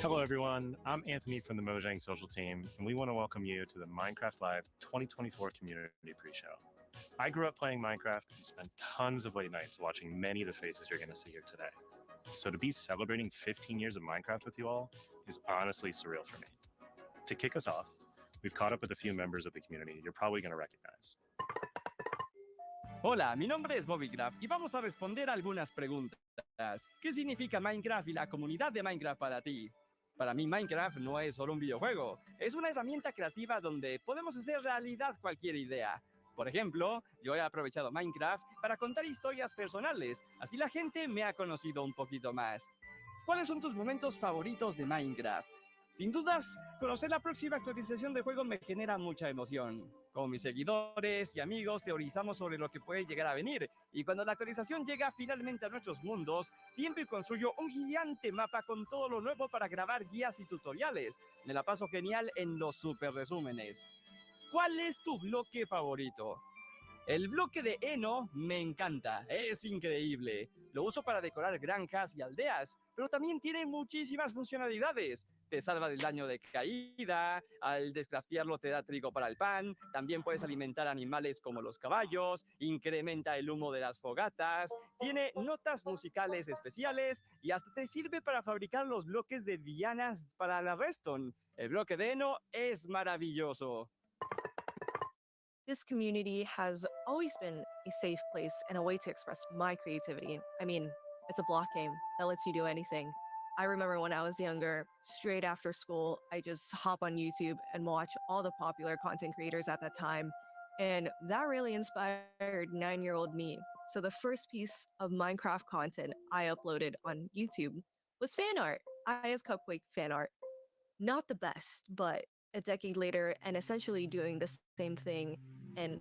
Hello, everyone. I'm Anthony from the Mojang Social Team, and we want to welcome you to the Minecraft Live 2024 Community Pre-Show. I grew up playing Minecraft and spent tons of late nights watching many of the faces you're going to see here today. So to be celebrating 15 years of Minecraft with you all is honestly surreal for me. To kick us off, we've caught up with a few members of the community you're probably going to recognize. Hola, mi nombre es Bobbycraft y vamos a responder algunas preguntas. ¿Qué significa Minecraft y la comunidad de Minecraft para ti? Para mí Minecraft no es solo un videojuego, es una herramienta creativa donde podemos hacer realidad cualquier idea. Por ejemplo, yo he aprovechado Minecraft para contar historias personales, así la gente me ha conocido un poquito más. ¿Cuáles son tus momentos favoritos de Minecraft? Sin dudas, conocer la próxima actualización del juego me genera mucha emoción. Con mis seguidores y amigos teorizamos sobre lo que puede llegar a venir, y cuando la actualización llega finalmente a nuestros mundos, siempre construyo un gigante mapa con todo lo nuevo para grabar guías y tutoriales. Me la paso genial en los super resúmenes. ¿Cuál es tu bloque favorito? El bloque de heno me encanta, es increíble. Lo uso para decorar granjas y aldeas, pero también tiene muchísimas funcionalidades. Te salva del daño de caída, al descraftearlo te da trigo para el pan, también puedes alimentar animales como los caballos, incrementa el humo de las fogatas, tiene notas musicales especiales y hasta te sirve para fabricar los bloques de dianas para la redstone. El bloque de heno es maravilloso. This community has always been a safe place and a way to express my creativity. I mean, it's a block game that lets you do anything. I remember when I was younger, straight after school, I just hop on YouTube and watch all the popular content creators at that time. And that really inspired 9 year old me. So the first piece of Minecraft content I uploaded on YouTube was fan art, Aya's Cupquake fan art. Not the best, but a decade later, and essentially doing the same thing and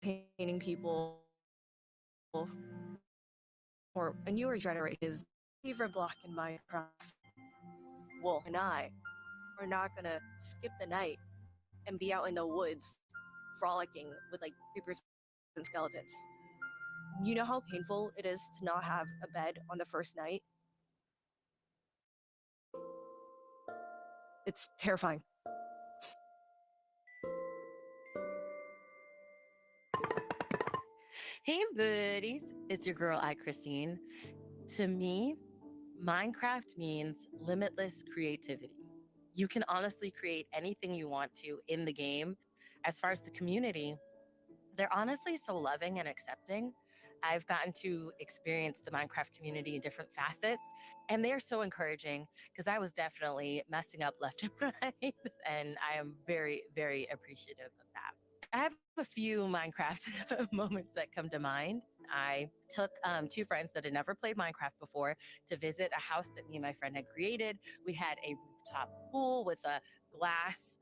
entertaining people or a newer generation is favorite block in Minecraft. Wolf and I are not gonna skip the night and be out in the woods frolicking with like creepers and skeletons. You know how painful it is to not have a bed on the first night? It's terrifying. Hey, buddies. It's your girl, Christine. To me, Minecraft means limitless creativity. You can honestly create anything you want to in the game. As far as the community, they're honestly so loving and accepting. I've gotten to experience the Minecraft community in different facets, and they're so encouraging because I was definitely messing up left and right. And I am very, very appreciative of that. I have a few Minecraft moments that come to mind. I took two friends that had never played Minecraft before to visit a house that me and my friend had created. We had a rooftop pool with a glass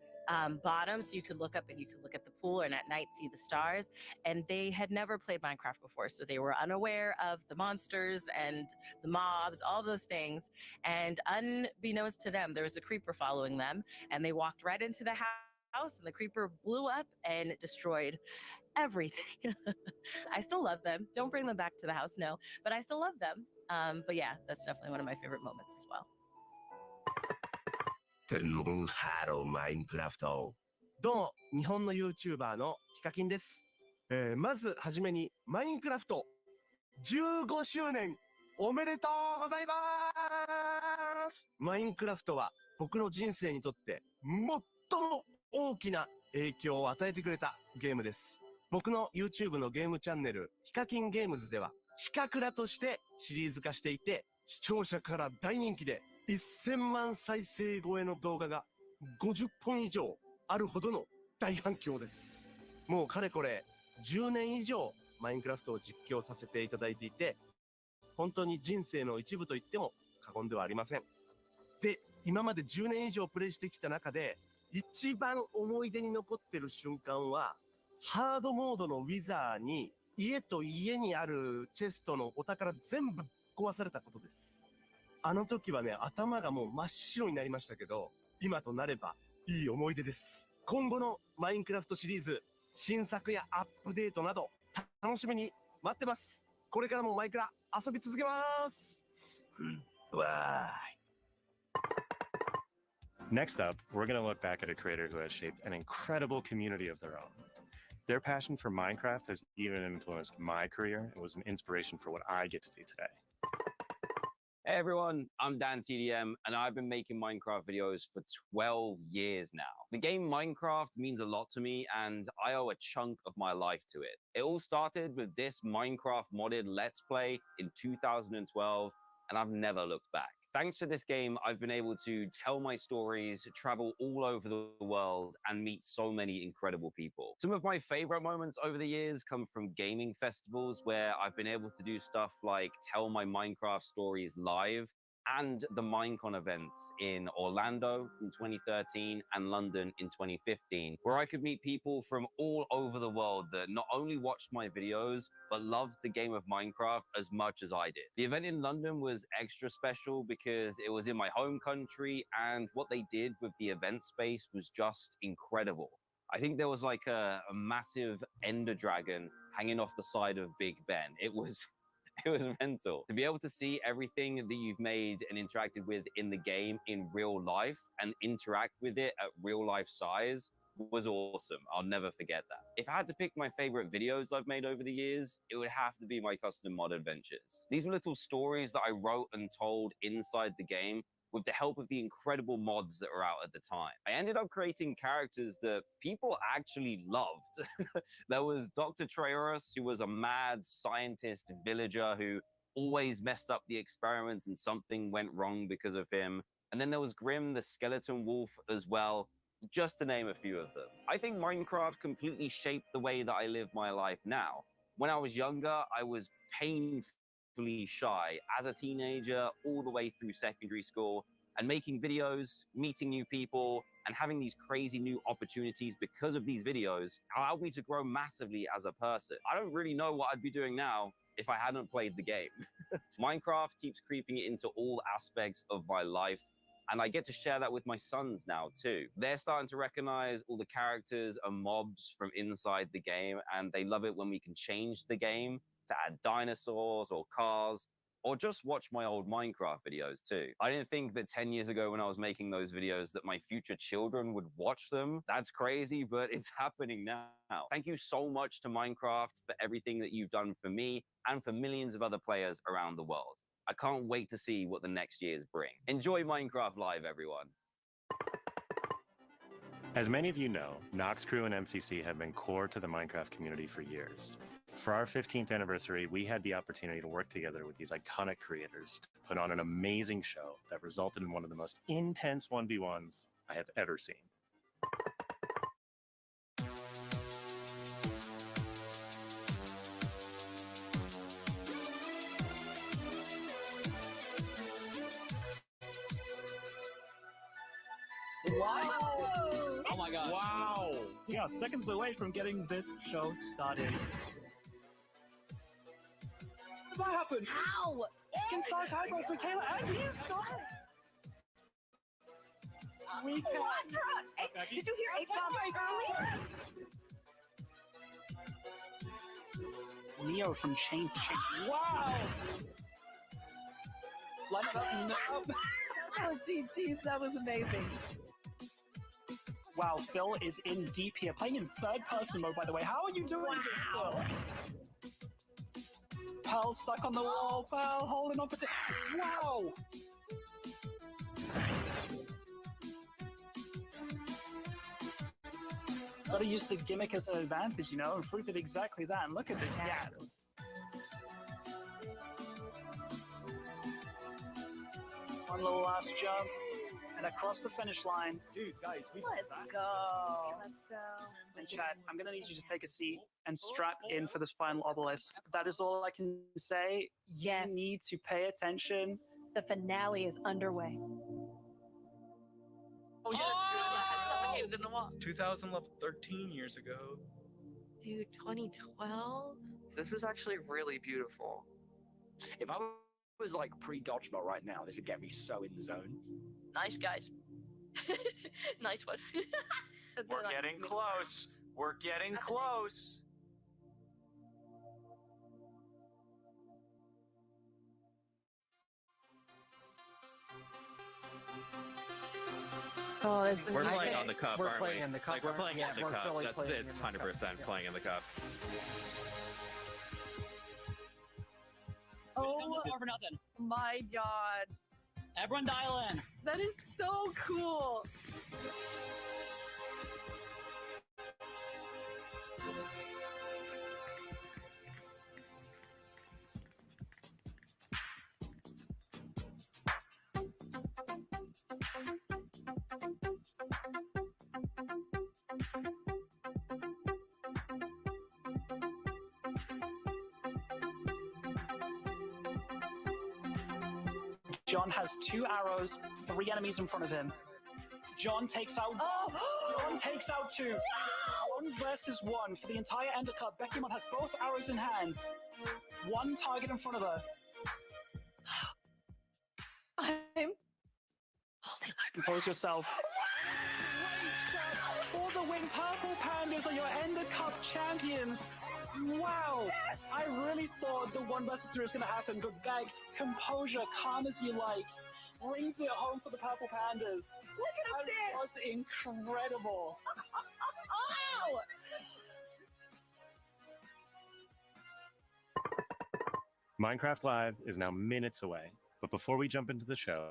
bottom so you could look up and you could look at the pool and at night see the stars. And they had never played Minecraft before, so they were unaware of the monsters and the mobs, all those things. And unbeknownst to them, there was a creeper following them, and they walked right into the house and the creeper blew up and destroyed everything. I still love them. Don't bring them back to the house, no, but I still love them. But yeah, that's definitely one of my favorite moments as well. ハローマインクラフト。どうも、日本の YouTuber のヒカキンです。まずはじめに、マインクラフト15周年おめでとうございます。マインクラフトは僕の人生にとって最も大きな影響を与えてくれたゲームです。僕の YouTube のゲームチャンネル、ヒカキンゲームズでは、ヒカクラとしてシリーズ化していて、視聴者から大人気で、1000万再生超えの動画が50本以上あるほどの大反響です。もうかれこれ10年以上マインクラフトを実況させていただいていて、本当に人生の一部と言っても過言ではありません。で、今まで10年以上プレイしてきた中で、一番思い出に残ってる瞬間は、ハードモードのウィザーに家と家にあるチェストのお宝全部壊されたことです。あの時はね、頭がもう真っ白になりましたけど、今となればいい思い出です。今後のマインクラフトシリーズ、新作やアップデートなど楽しみに待ってます。これからもマイクラ遊び続けます。わーい。Next up, we're going to look back at a creator who has shaped an incredible community of their own. Their passion for Minecraft has even influenced my career and was an inspiration for what I get to do today. Hey everyone, I'm Dan TDM, and I've been making Minecraft videos for 12 years now. The game Minecraft means a lot to me, and I owe a chunk of my life to it. It all started with this Minecraft modded Let's Play in 2012, and I've never looked back. Thanks to this game, I've been able to tell my stories, travel all over the world, and meet so many incredible people. Some of my favorite moments over the years come from gaming festivals where I've been able to do stuff like tell my Minecraft stories live, and the Minecon events in Orlando in 2013 and London in 2015, where I could meet people from all over the world that not only watched my videos, but loved the game of Minecraft as much as I did. The event in London was extra special because it was in my home country, and what they did with the event space was just incredible. I think there was like a massive ender dragon hanging off the side of Big Ben. It was mental. To be able to see everything that you've made and interacted with in the game in real life and interact with it at real life size was awesome. I'll never forget that. If I had to pick my favorite videos I've made over the years, it would have to be my custom mod adventures. These were little stories that I wrote and told inside the game with the help of the incredible mods that were out at the time. I ended up creating characters that people actually loved. There was Dr. Trayaurus, who was a mad scientist villager who always messed up the experiments and something went wrong because of him. And then there was Grim, the skeleton wolf, as well, just to name a few of them. I think Minecraft completely shaped the way that I live my life now. When I was younger, I was painfully shy as a teenager all the way through secondary school, and making videos, meeting new people, and having these crazy new opportunities because of these videos allowed me to grow massively as a person. I don't really know what I'd be doing now if I hadn't played the game. Minecraft keeps creeping into all aspects of my life, and I get to share that with my sons now too. They're starting to recognize all the characters and mobs from inside the game, and they love it when we can change the game to add dinosaurs or cars, or just watch my old Minecraft videos too. I didn't think that 10 years ago when I was making those videos that my future children would watch them. That's crazy, but it's happening now. Thank you so much to Minecraft for everything that you've done for me and for millions of other players around the world. I can't wait to see what the next years bring. Enjoy Minecraft Live, everyone. As many of you know, Nox Crew and MCC have been core to the Minecraft community for years. For our 15th anniversary, we had the opportunity to work together with these iconic creators to put on an amazing show that resulted in one of the most intense 1v1s I have ever seen. Wow! Oh my god. Wow! Yeah, seconds away from getting this show started. What happened? How? Can start Hypos, Michaela, and he is started! We can... Hey, did you hear A-Tom early? Neo from Chain to Chain. Wow! Line it up, no. Oh, geez, that was amazing. Wow, Phil is in deep here, playing in third person mode, by the way. How are you doing this, Phil? Pearl stuck on the wall, Pearl holding on for wow! Gotta use the gimmick as an advantage, you know, and prove it exactly that. And look at this gap. One little last jump, and across the finish line. Dude, guys, Let's go. And chat, I'm gonna need you to take a seat and strap in for this final obelisk. That is all I can say. Yes. You need to pay attention. The finale is underway. Oh, yeah. Suffocated in the wall. 13 years ago. Dude, 2012? This is actually really beautiful. If I was like pre-dodgeball right now, this would get me so in the zone. Nice, guys. Nice one. We're getting close. We're getting close. Oh, is the We're music. playing on the cup, We're aren't playing we? in the cup, Like, we're aren't we? playing Yeah, in the we're cup. fully That's playing it. in the 100% cup, yeah. playing in the cup. Oh, for nothing. my God. Everyone dial in. That is so cool. John has 2 arrows, 3 enemies in front of him. John takes out. John takes out 2. 1 versus 1 for the entire Ender Cup. Beckymon has both arrows in hand. 1 target in front of her. I'm Compose yourself. For the win, Purple Pandas are your Ender Cup champions. Wow! Yes! I really thought the 1 versus 3 was going to happen, but like, composure, calm as you like, brings it home for the Purple Pandas. Look at him That was incredible. Oh! Minecraft Live is now minutes away, but before we jump into the show,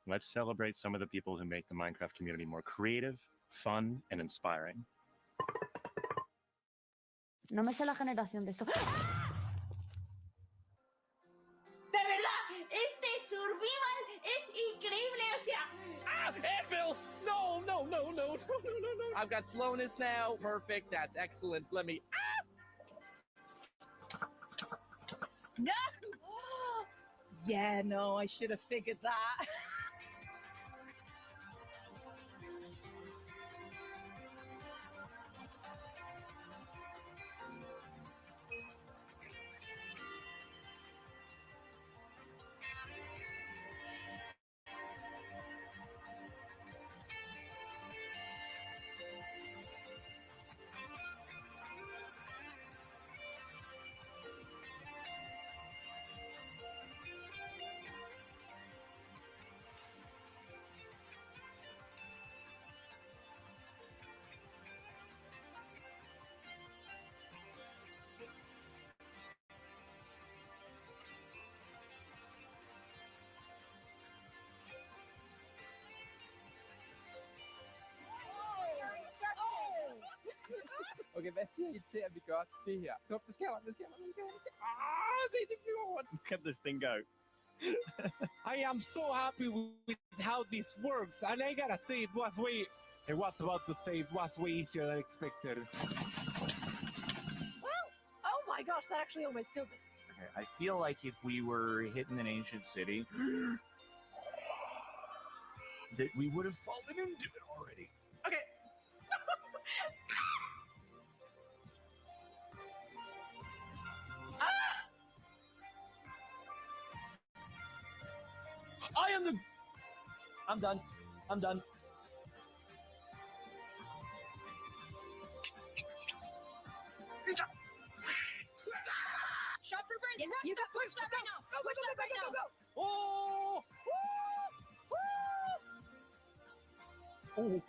let's celebrate some of the people who make the Minecraft community more creative, fun, and inspiring. No me sé la generación de esto. ¡De verdad! Este survival es increíble, o sea. Ah, anvils! No, no, no, no, no, no, no, no. I've got slowness now. Perfect. That's excellent. Let me. No! Yeah, no, I should have figured that. Okay, hvad siger I til, at vi gør det her? Så det sker. Se, det flyver rundt. Look at this thing go. I am so happy with how this works, and I gotta say, it was way easier than expected. Well, oh my gosh, that actually almost killed me. Okay, I feel like if we were hitting an ancient city, that we would have fallen into it already. Okay. I'm done. Shot for Brent. Yeah, you got push that right now. Go, push that right now. Go. Oh! I'm not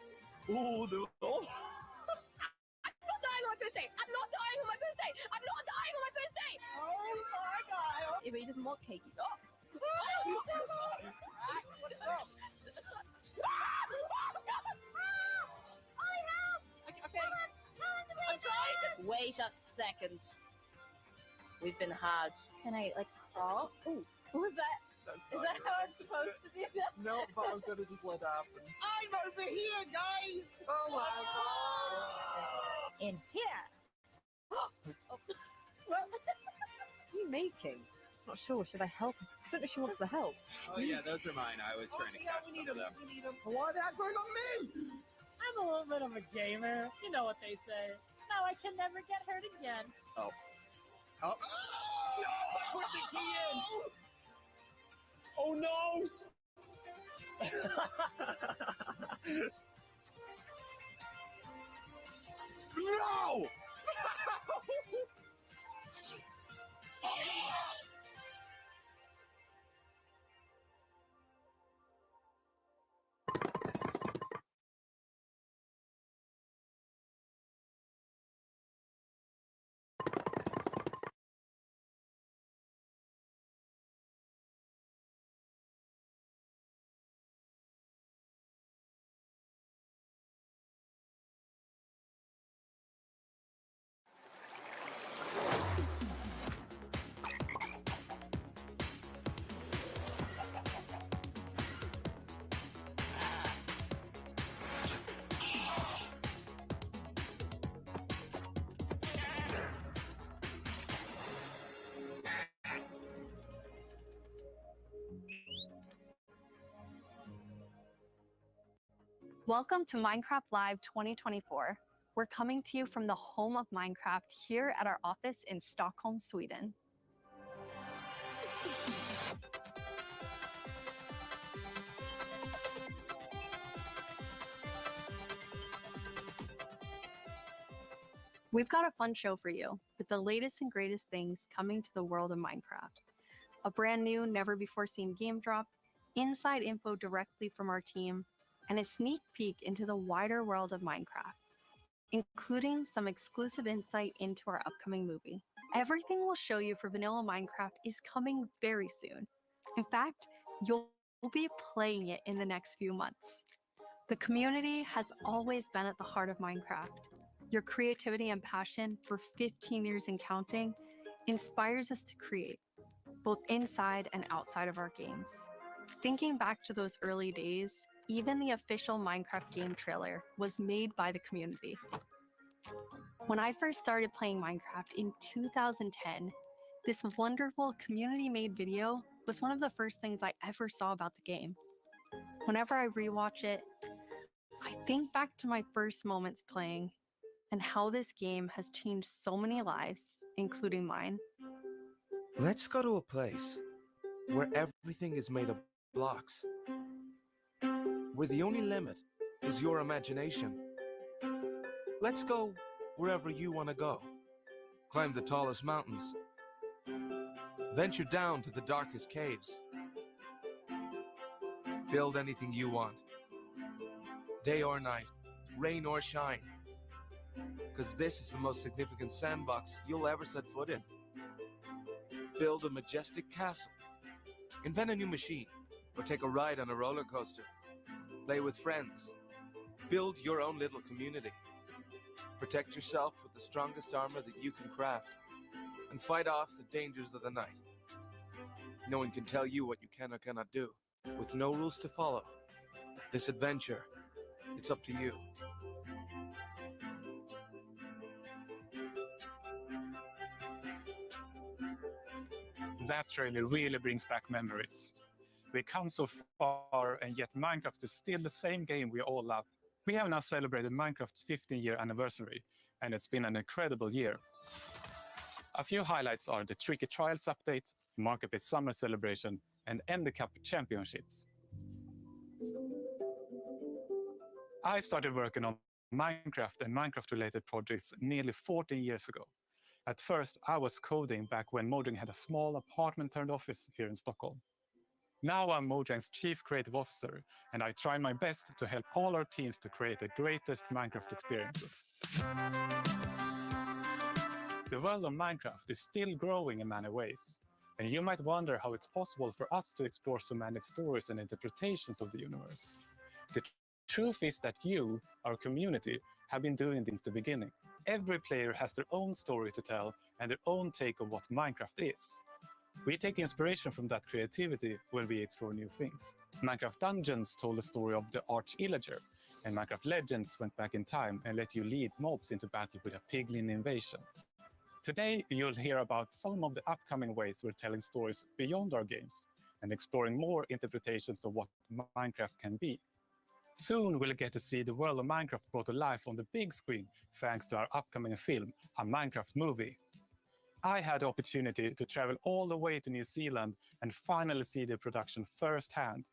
dying on my first day. I'm not dying on my first day. I'm not dying on my first day. Oh my god. If he doesn't want cake, he's off. Wait a second. We've been hard. Can I crawl? Ooh, what was that? Is that how I'm supposed to do that? No, but I'm gonna just let it happen. I'm over here, guys! Oh my god! In here. What are you making? Not sure. Should I help? I don't know if she wants the help. Oh yeah, those are mine. I was trying to catch we need some them. of them. We need them. Why that going on me? I'm a little bit of a gamer. You know what they say. Now I can never get hurt again. Oh. No! Put the key in! Oh no! No! Welcome to Minecraft Live 2024. We're coming to you from the home of Minecraft here at our office in Stockholm, Sweden. We've got a fun show for you with the latest and greatest things coming to the world of Minecraft. A brand new, never before seen game drop, inside info directly from our team, and a sneak peek into the wider world of Minecraft, including some exclusive insight into our upcoming movie. Everything we'll show you for vanilla Minecraft is coming very soon. In fact, you'll be playing it in the next few months. The community has always been at the heart of Minecraft. Your creativity and passion for 15 years and counting inspires us to create, both inside and outside of our games. Thinking back to those early days, even the official Minecraft game trailer was made by the community. When I first started playing Minecraft in 2010, this wonderful community-made video was one of the first things I ever saw about the game. Whenever I rewatch it, I think back to my first moments playing and how this game has changed so many lives, including mine. Let's go to a place where everything is made of blocks, where the only limit is your imagination. Let's go wherever you want to go. Climb the tallest mountains. Venture down to the darkest caves. Build anything you want. Day or night, rain or shine. Because this is the most significant sandbox you'll ever set foot in. Build a majestic castle. Invent a new machine, or take a ride on a roller coaster. Play with friends. Build your own little community. Protect yourself with the strongest armor that you can craft, and fight off the dangers of the night. No one can tell you what you can or cannot do. With no rules to follow, this adventure, it's up to you. That trailer really brings back memories. We come so far, and yet Minecraft is still the same game we all love. We have now celebrated Minecraft's 15-year anniversary, and it's been an incredible year. A few highlights are the Tricky Trials update, Marketplace Summer Celebration, and Ender Cup Championships. I started working on Minecraft and Minecraft-related projects nearly 14 years ago. At first, I was coding back when Mojang had a small apartment-turned-office here in Stockholm. Now I'm Mojang's Chief Creative Officer, and I try my best to help all our teams to create the greatest Minecraft experiences. The world of Minecraft is still growing in many ways, and you might wonder how it's possible for us to explore so many stories and interpretations of the universe. The truth is that you, our community, have been doing this since the beginning. Every player has their own story to tell and their own take on what Minecraft is. We take inspiration from that creativity when we explore new things. Minecraft Dungeons told the story of the Arch-Illager, and Minecraft Legends went back in time and let you lead mobs into battle with a piglin invasion. Today, you'll hear about some of the upcoming ways we're telling stories beyond our games and exploring more interpretations of what Minecraft can be. Soon, we'll get to see the world of Minecraft brought to life on the big screen thanks to our upcoming film, a Minecraft movie. I had the opportunity to travel all the way to New Zealand and finally see the production firsthand.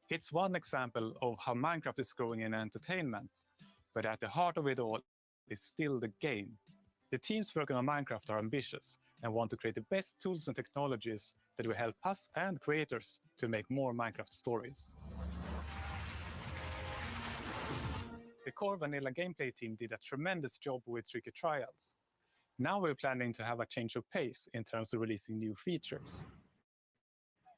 It's one example of how Minecraft is growing in entertainment, but at the heart of it all is still the game. The teams working on Minecraft are ambitious and want to create the best tools and technologies that will help us and creators to make more Minecraft stories. The core vanilla gameplay team did a tremendous job with Tricky Trials. Now we're planning to have a change of pace in terms of releasing new features.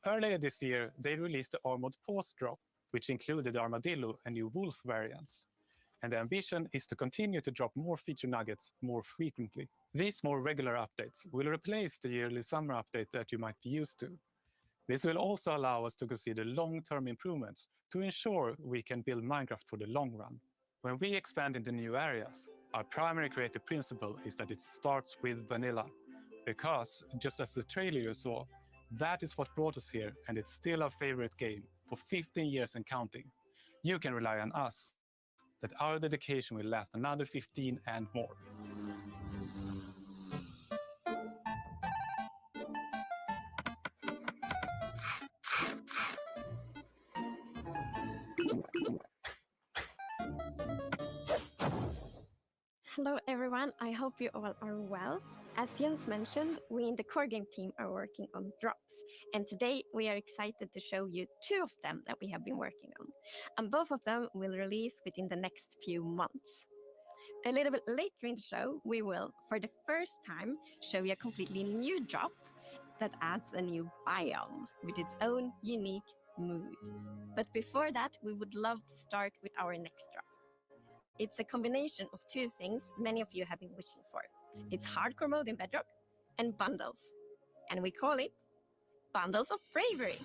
Earlier this year, they released the Armored Paws drop, which included the Armadillo and new Wolf variants. And the ambition is to continue to drop more feature nuggets more frequently. These more regular updates will replace the yearly summer update that you might be used to. This will also allow us to consider long-term improvements to ensure we can build Minecraft for the long run. When we expand into new areas, our primary creative principle is that it starts with vanilla. Because, just as the trailer you saw, that is what brought us here, and it's still our favorite game for 15 years and counting. You can rely on us, that our dedication will last another 15 and more. Hello everyone, I hope you all are well. As Jens mentioned, we in the core game team are working on drops, and today we are excited to show you 2 of them that we have been working on, and both of them will release within the next few months. A little bit later in the show, we will, for the first time, show you a completely new drop that adds a new biome with its own unique mood. But before that, we would love to start with our next drop. It's a combination of two things many of you have been wishing for. It's hardcore mode in Bedrock and bundles. And we call it Bundles of Bravery.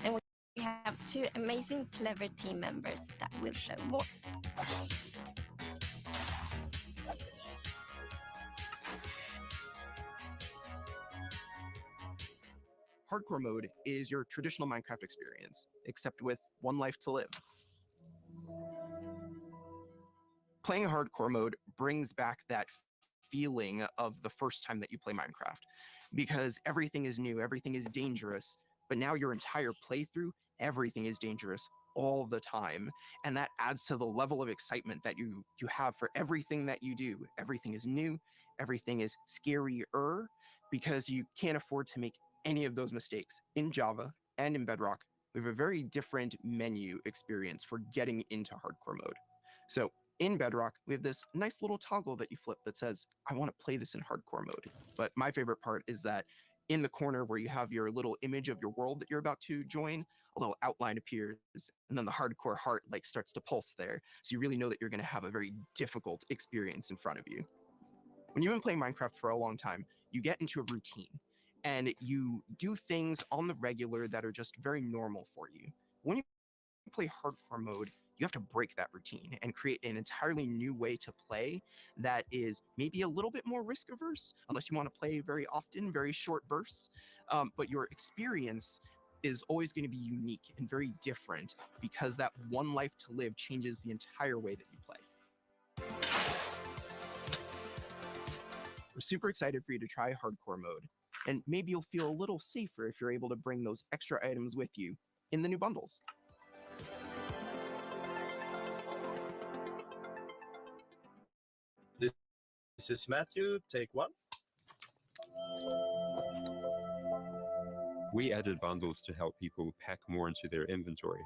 And we have two amazing, clever team members that will show more. Hardcore mode is your traditional Minecraft experience, except with one life to live. Playing hardcore mode brings back that feeling of the first time that you play Minecraft, because everything is new, everything is dangerous, but now your entire playthrough, everything is dangerous all the time, and that adds to the level of excitement that you have for everything that you do. Everything is new, everything is scarier, because you can't afford to make any of those mistakes. In Java and in Bedrock, we have a very different menu experience for getting into hardcore mode. So in Bedrock, we have this nice little toggle that you flip that says, I want to play this in hardcore mode. But my favorite part is that in the corner where you have your little image of your world that you're about to join, a little outline appears, and then the hardcore heart like starts to pulse there. So you really know that you're going to have a very difficult experience in front of you. When you've been playing Minecraft for a long time, you get into a routine, and you do things on the regular that are just very normal for you. When you play hardcore mode, you have to break that routine and create an entirely new way to play that is maybe a little bit more risk averse, unless you want to play very often, very short bursts. But your experience is always going to be unique and very different, because that one life to live changes the entire way that you play. We're super excited for you to try hardcore mode, and maybe you'll feel a little safer if you're able to bring those extra items with you in the new bundles. This is Matthew, take one. We added bundles to help people pack more into their inventory.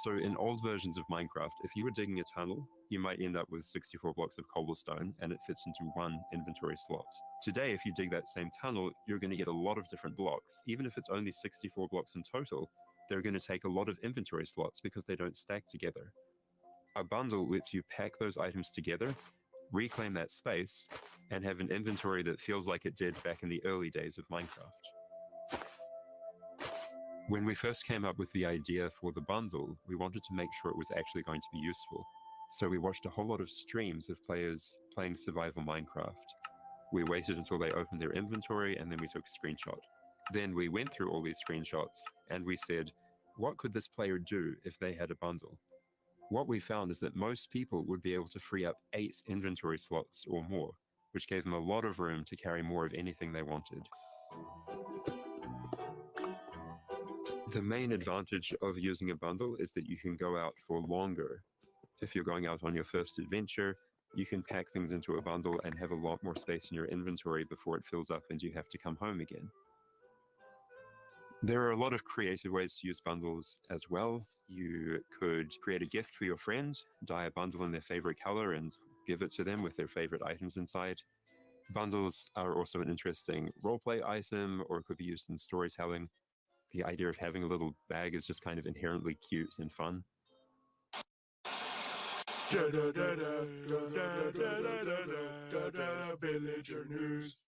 So in old versions of Minecraft, if you were digging a tunnel, you might end up with 64 blocks of cobblestone and it fits into one inventory slot. Today, if you dig that same tunnel, you're going to get a lot of different blocks. Even if it's only 64 blocks in total, they're going to take a lot of inventory slots because they don't stack together. A bundle lets you pack those items together, reclaim that space, and have an inventory that feels like it did back in the early days of Minecraft. When we first came up with the idea for the bundle, we wanted to make sure it was actually going to be useful. So we watched a whole lot of streams of players playing survival Minecraft. We waited until they opened their inventory and then we took a screenshot. Then we went through all these screenshots and we said, what could this player do if they had a bundle? What we found is that most people would be able to free up 8 inventory slots or more, which gave them a lot of room to carry more of anything they wanted. The main advantage of using a bundle is that you can go out for longer. If you're going out on your first adventure, you can pack things into a bundle and have a lot more space in your inventory before it fills up and you have to come home again. There are a lot of creative ways to use bundles as well. You could create a gift for your friend, dye a bundle in their favorite color and give it to them with their favorite items inside. Bundles are also an interesting roleplay item, or it could be used in storytelling. The idea of having a little bag is just kind of inherently cute and fun. Villager news.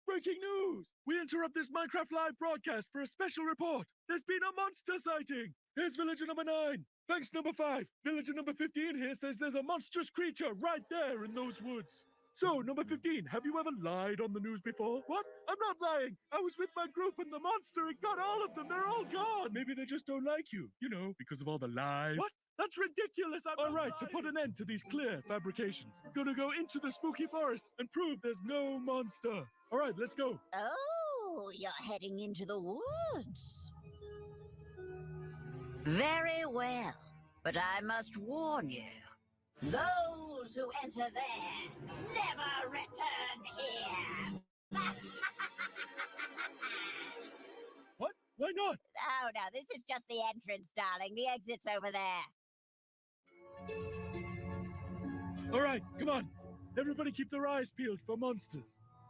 Breaking news! We interrupt this Minecraft live broadcast for a special report. There's been a monster sighting. Here's villager number 9. Thanks, number 5. Villager number 15 here says there's a monstrous creature right there in those woods. So, number 15, have you ever lied on the news before? What? I'm not lying. I was with my group and the monster, it got all of them. They're all gone. Maybe they just don't like you. You know, because of all the lies. What? That's ridiculous. All right, to put an end to these clear fabrications, gonna go into the spooky forest and prove there's no monster. All right, let's go. Oh, you're heading into the woods. Very well, but I must warn you. Those who enter there never return here. What? Why not? Oh, no, this is just the entrance, darling. The exit's over there. All right, come on. Everybody keep their eyes peeled for monsters.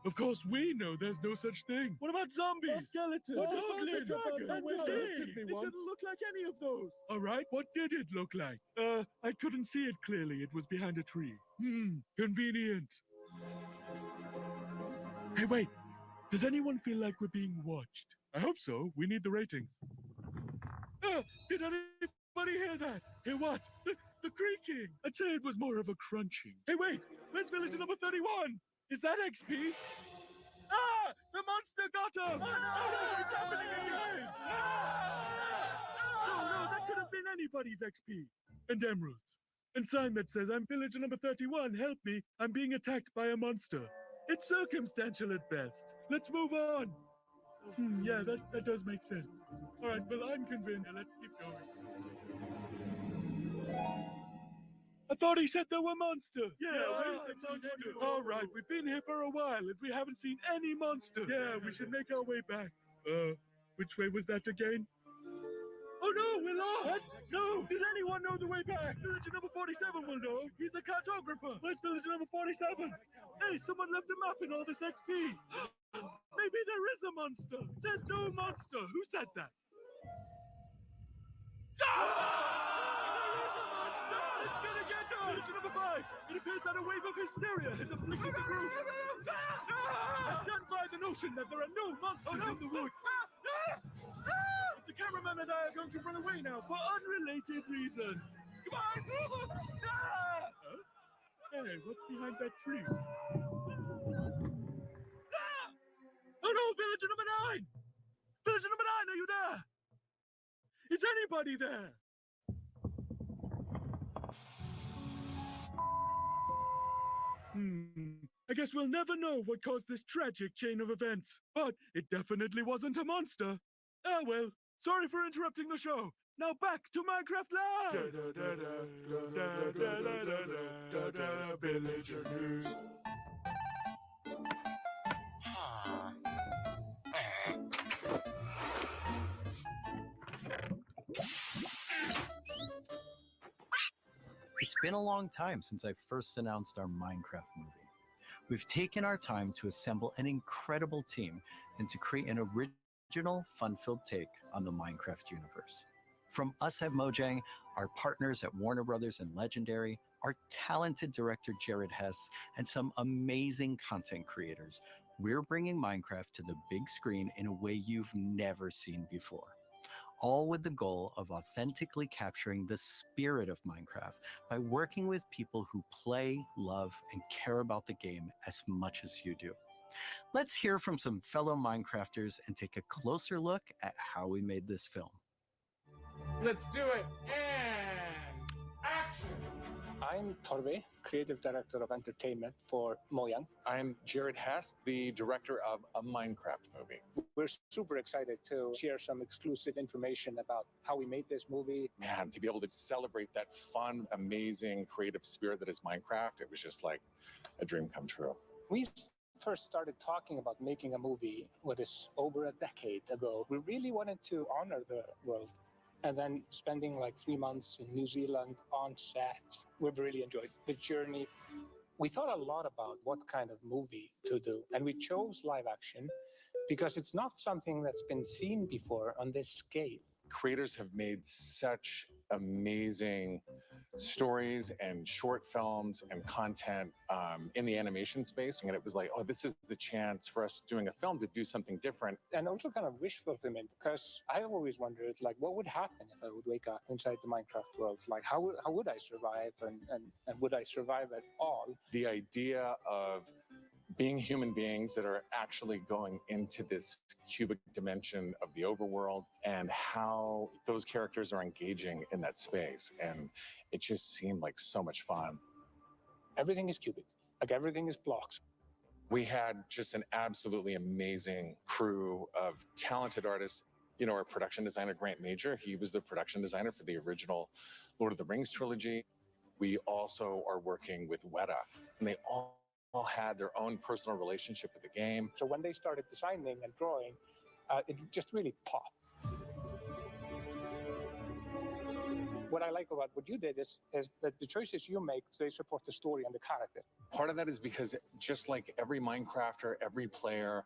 Of course, we know there's no such thing. What about zombies? Skeletons? What about goblins? the dragon? And It it didn't look like any of those. All right, what did it look like? I couldn't see it clearly. It was behind a tree. Convenient. Hey, wait. Does anyone feel like we're being watched? I hope so. We need the ratings. Did anybody hear that? Hear what? The creaking. I'd say it was more of a crunching. Hey, wait. Where's villager number 31? Is that XP? Ah! The monster got him! Oh, no! It's happening again! No, that could have been anybody's XP. And emeralds. And sign that says, I'm villager number 31, help me, I'm being attacked by a monster. It's circumstantial at best. Let's move on. Yeah, that does make sense. All right, well, I'm convinced. Let's keep going. I thought he said there were monsters. Yeah, where's the monster? All right, we've been here for a while and we haven't seen any monsters. Yeah, we should make our way back. Which way was that again? Oh no, we're lost! What? No! Does anyone know the way back? Villager number 47 will know. He's a cartographer. Where's villager number 47? Hey, someone left a map in all this XP. Maybe there is a monster. There's no monster. Who said that? It's gonna get us! Villager number 5! It appears that a wave of hysteria has afflicted the group. I stand by the notion that there are no monsters in the woods. The cameraman and I are going to run away now for unrelated reasons. Come on! Hey, what's behind that tree? Oh no, villager number 9! Villager number 9, are you there? Is anybody there? I guess we'll never know what caused this tragic chain of events, but it definitely wasn't a monster. Ah well, sorry for interrupting the show. Now back to Minecraft Live! Villager news. It's been a long time since I first announced our Minecraft movie. We've taken our time to assemble an incredible team and to create an original, fun-filled take on the Minecraft universe. From us at Mojang, our partners at Warner Brothers and Legendary, our talented director Jared Hess, and some amazing content creators, we're bringing Minecraft to the big screen in a way you've never seen before. All with the goal of authentically capturing the spirit of Minecraft by working with people who play, love, and care about the game as much as you do. Let's hear from some fellow Minecrafters and take a closer look at how we made this film. Let's do it, and action! I'm Torbe, Creative Director of Entertainment for Mojang. I'm Jared Hess, the director of a Minecraft movie. We're super excited to share some exclusive information about how we made this movie. Man, to be able to celebrate that fun, amazing, creative spirit that is Minecraft, it was just like a dream come true. We first started talking about making a movie, what is over a decade ago. We really wanted to honor the world. And then spending like 3 months in New Zealand on set, we've really enjoyed the journey. We thought a lot about what kind of movie to do, and we chose live action because it's not something that's been seen before on this scale. Creators have made such amazing stories and short films and content in the animation space. And it was like, oh, this is the chance for us doing a film to do something different. And also kind of wish fulfillment, because I always wondered, like, what would happen if I would wake up inside the Minecraft world? Like, how would I survive, and would I survive at all? The idea of being human beings that are actually going into this cubic dimension of the overworld and how those characters are engaging in that space. And it just seemed like so much fun. Everything is cubic, like everything is blocks. We had just an absolutely amazing crew of talented artists. You know, our production designer, Grant Major, he was the production designer for the original Lord of the Rings trilogy. We also are working with Weta, and they all had their own personal relationship with the game. So when they started designing and drawing, it just really popped. What I like about what you did is that the choices you make, they support the story and the character. Part of that is because just like every Minecrafter, every player,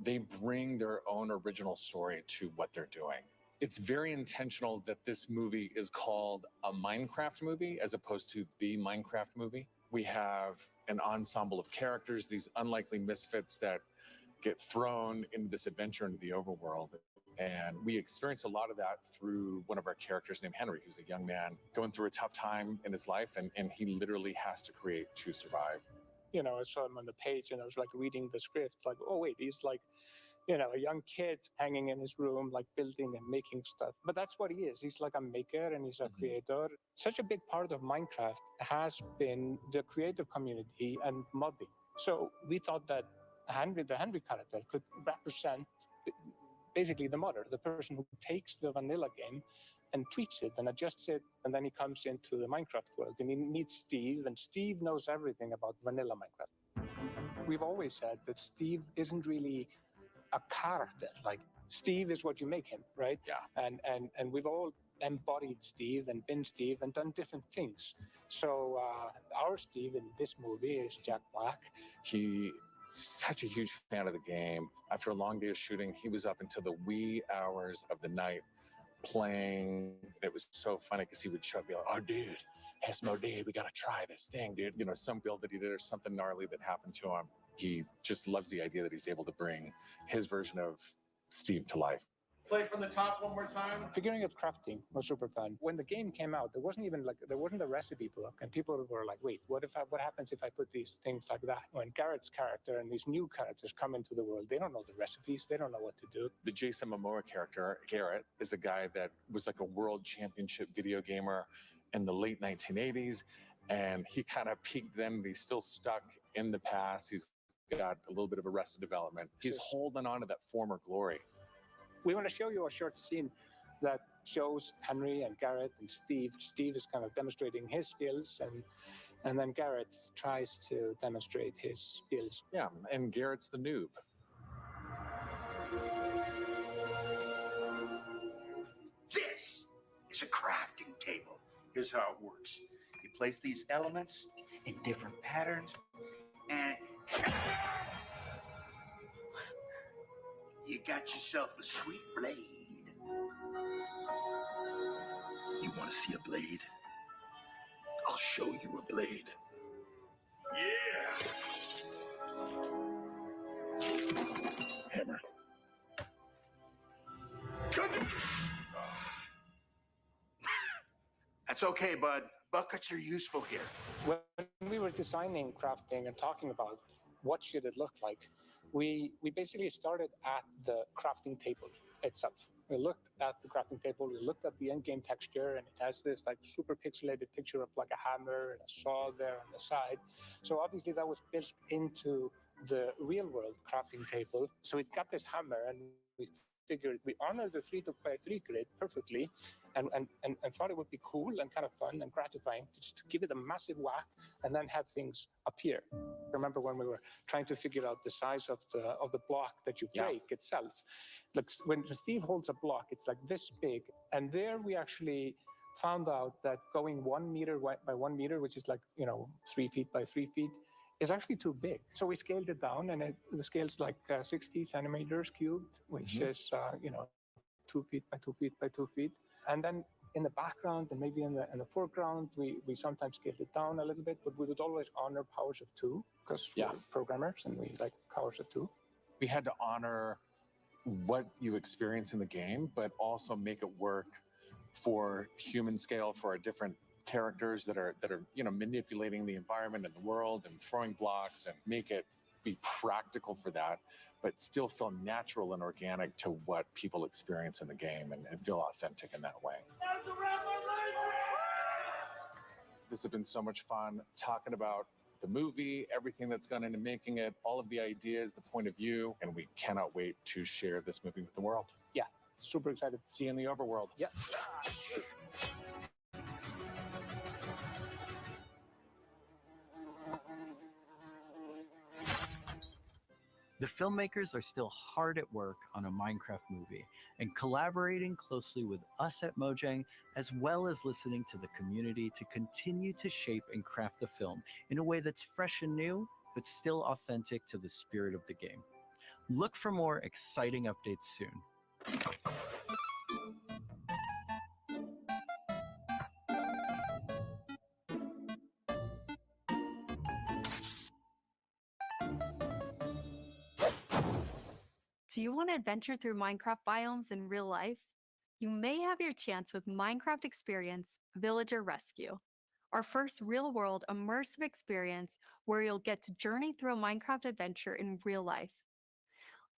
they bring their own original story to what they're doing. It's very intentional that this movie is called a Minecraft movie as opposed to the Minecraft movie. We have an ensemble of characters, these unlikely misfits that get thrown into this adventure into the overworld. And we experience a lot of that through one of our characters named Henry, who's a young man going through a tough time in his life, and he literally has to create to survive. You know, I saw him on the page and I was like reading the script, like, oh, wait, he's like, you know, a young kid hanging in his room, like building and making stuff. But that's what he is. He's like a maker and he's a creator. Such a big part of Minecraft has been the creator community and modding. So we thought that Henry, the Henry character, could represent basically the modder, the person who takes the vanilla game and tweaks it and adjusts it, and then he comes into the Minecraft world and he meets Steve, and Steve knows everything about vanilla Minecraft. We've always said that Steve isn't really a character. Like, Steve is what you make him, right? Yeah. And we've all embodied Steve and been Steve and done different things. So our Steve in this movie is Jack Black. He's such a huge fan of the game. After a long day of shooting, he was up until the wee hours of the night playing. It was so funny because he would show up and be like, oh, dude, it's my day. We got to try this thing, dude. You know, some build that he did or something gnarly that happened to him. He just loves the idea that he's able to bring his version of Steve to life. Play it from the top one more time. Figuring out crafting was super fun. When the game came out, there wasn't a recipe book, and people were like, "Wait, what happens if I put these things like that?" When Garrett's character and these new characters come into the world, they don't know the recipes, they don't know what to do. The Jason Momoa character, Garrett, is a guy that was like a world championship video gamer in the late 1980s, and he kind of peaked then, but he's still stuck in the past. He's got a little bit of Arrested Development. He's holding on to that former glory. We want to show you a short scene that shows Henry and Garrett and Steve. Steve is kind of demonstrating his skills, and then Garrett tries to demonstrate his skills. Yeah, and Garrett's the noob. This is a crafting table. Here's how it works. You place these elements in different patterns, and you got yourself a sweet blade. You want to see a blade? I'll show you a blade. Yeah! Hammer. That's okay, bud. Buckets are useful here. When we were designing crafting and talking about what should it look like, we basically started at the crafting table itself. We looked at the crafting table, we looked at the end-game texture, and it has this like super pixelated picture of like a hammer and a saw there on the side. So obviously that was built into the real-world crafting table. So it got this hammer, and we figured we honored the 3x3 grid perfectly, and thought it would be cool and kind of fun and gratifying just to give it a massive whack and then have things appear. I remember when we were trying to figure out the size of the block that you break itself. Like when Steve holds a block, it's like this big, and there we actually found out that going 1 meter by 1 meter, which is like 3 feet by 3 feet, is actually too big. So we scaled it down, and the scale's like 60 centimeters cubed, which is 2 feet by 2 feet by 2 feet. And then in the background and maybe in the foreground, we sometimes scaled it down a little bit, but we would always honor powers of 2 because we're programmers and we like powers of 2. We had to honor what you experience in the game, but also make it work for human scale for our different characters that are manipulating the environment and the world and throwing blocks, and make it be practical for that, but still feel natural and organic to what people experience in the game and feel authentic in that way. This has been so much fun talking about the movie, everything that's gone into making it, all of the ideas, the point of view, and we cannot wait to share this movie with the world. Yeah, super excited. See you in the overworld. Yeah. The filmmakers are still hard at work on a Minecraft movie and collaborating closely with us at Mojang, as well as listening to the community to continue to shape and craft the film in a way that's fresh and new, but still authentic to the spirit of the game. Look for more exciting updates soon. Do you want to adventure through Minecraft biomes in real life? You may have your chance with Minecraft Experience Villager Rescue, our first real-world immersive experience where you'll get to journey through a Minecraft adventure in real life.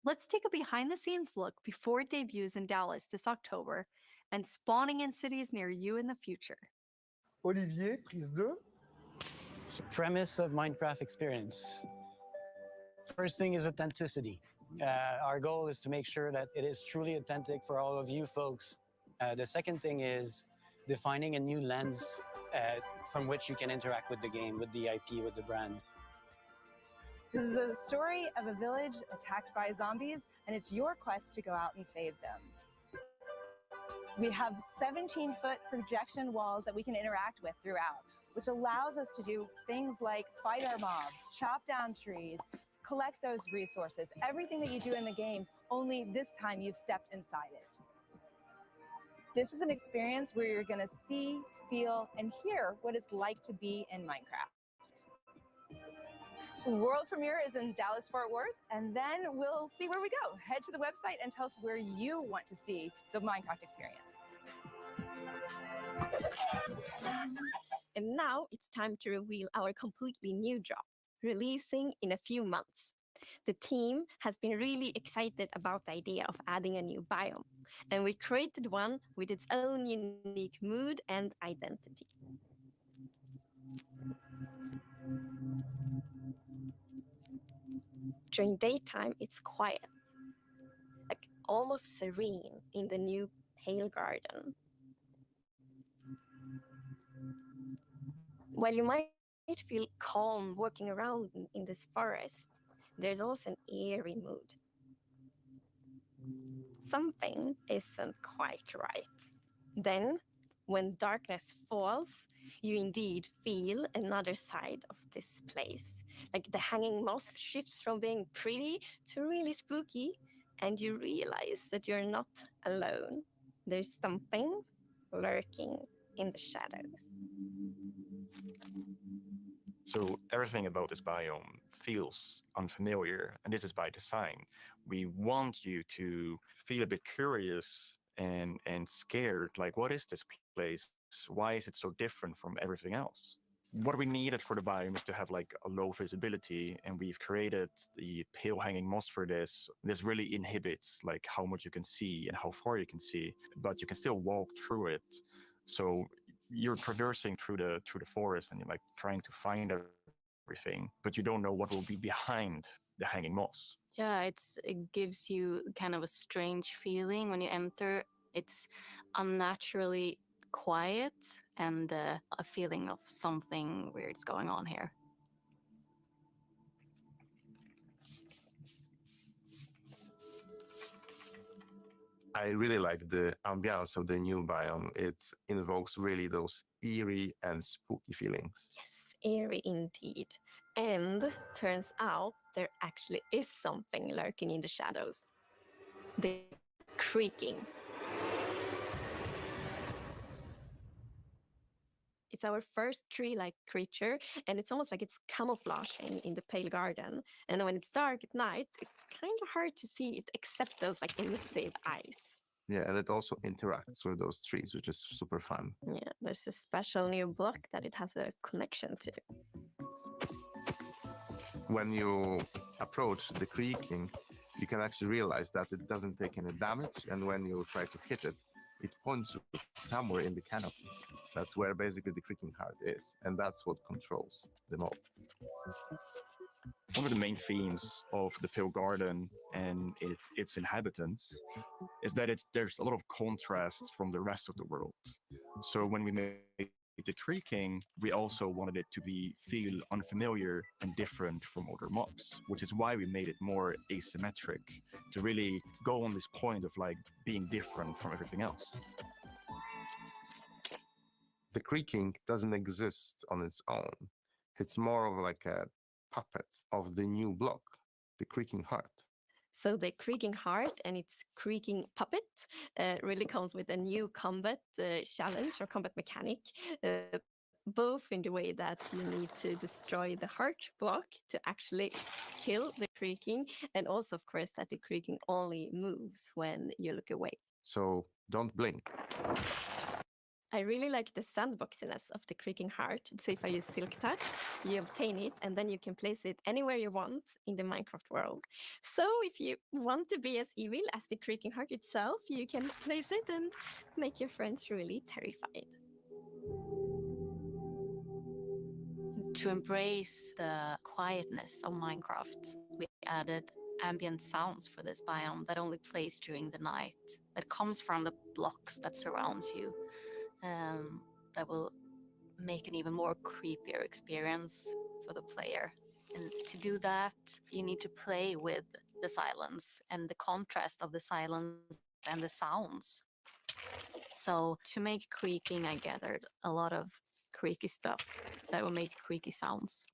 Let's take a behind-the-scenes look before it debuts in Dallas this October and spawning in cities near you in the future. Olivier, prise 2. Premise of Minecraft Experience. First thing is authenticity. Our goal is to make sure that it is truly authentic for all of you folks. The second thing is defining a new lens from which you can interact with the game, with the IP, with the brand. This is a story of a village attacked by zombies, and it's your quest to go out and save them. We have 17-foot projection walls that we can interact with throughout, which allows us to do things like fight our mobs, chop down trees, collect those resources, everything that you do in the game, only this time you've stepped inside it. This is an experience where you're going to see, feel, and hear what it's like to be in Minecraft. World premiere is in Dallas-Fort Worth, and then we'll see where we go. Head to the website and tell us where you want to see the Minecraft experience. And now it's time to reveal our completely new drop, releasing in a few months. The team has been really excited about the idea of adding a new biome, and we created one with its own unique mood and identity. During daytime, it's quiet, like almost serene in the new pale garden. While you might feel calm walking around in this forest, there's also an eerie mood. Something isn't quite right. Then, when darkness falls, you indeed feel another side of this place. Like the hanging moss shifts from being pretty to really spooky, and you realize that you're not alone. There's something lurking in the shadows. So everything about this biome feels unfamiliar, and this is by design. We want you to feel a bit curious and scared, like, what is this place? Why is it so different from everything else? What we needed for the biome is to have like a low visibility, and we've created the pale hanging moss for this. This really inhibits like how much you can see and how far you can see, but you can still walk through it. So you're traversing through the forest and you're like trying to find everything, but you don't know what will be behind the hanging moss. Yeah, it gives you kind of a strange feeling when you enter. It's unnaturally quiet and a feeling of something weird's going on here. I really like the ambiance of the new biome. It invokes really those eerie and spooky feelings. Yes, eerie indeed. And turns out there actually is something lurking in the shadows. The creaking. It's our first tree-like creature, and it's almost like it's camouflaging in the pale garden. And when it's dark at night, it's kind of hard to see it except those like elusive eyes. Yeah, and it also interacts with those trees, which is super fun. Yeah, there's a special new block that it has a connection to. When you approach the creaking, you can actually realize that it doesn't take any damage, and when you try to hit it, it points you somewhere in the canopies. That's where basically the creaking heart is, and that's what controls the mob. One of the main themes of the Pale Garden and its inhabitants is that there's a lot of contrast from the rest of the world. So when we made the creaking, we also wanted it to feel unfamiliar and different from other mobs, which is why we made it more asymmetric, to really go on this point of like being different from everything else. The creaking doesn't exist on its own. It's more of like a puppet of the new block, the creaking heart. So the creaking heart and its creaking puppet really comes with a new combat challenge or combat mechanic, both in the way that you need to destroy the heart block to actually kill the creaking, and also, of course, that the creaking only moves when you look away. So don't blink. I really like the sandboxiness of the creaking heart. So if I use Silk Touch, you obtain it, and then you can place it anywhere you want in the Minecraft world. So if you want to be as evil as the creaking heart itself, you can place it and make your friends really terrified. To embrace the quietness of Minecraft, we added ambient sounds for this biome that only plays during the night, that comes from the blocks that surrounds you. That will make an even more creepier experience for the player. And to do that, you need to play with the silence and the contrast of the silence and the sounds. So to make creaking, I gathered a lot of creaky stuff that will make creaky sounds.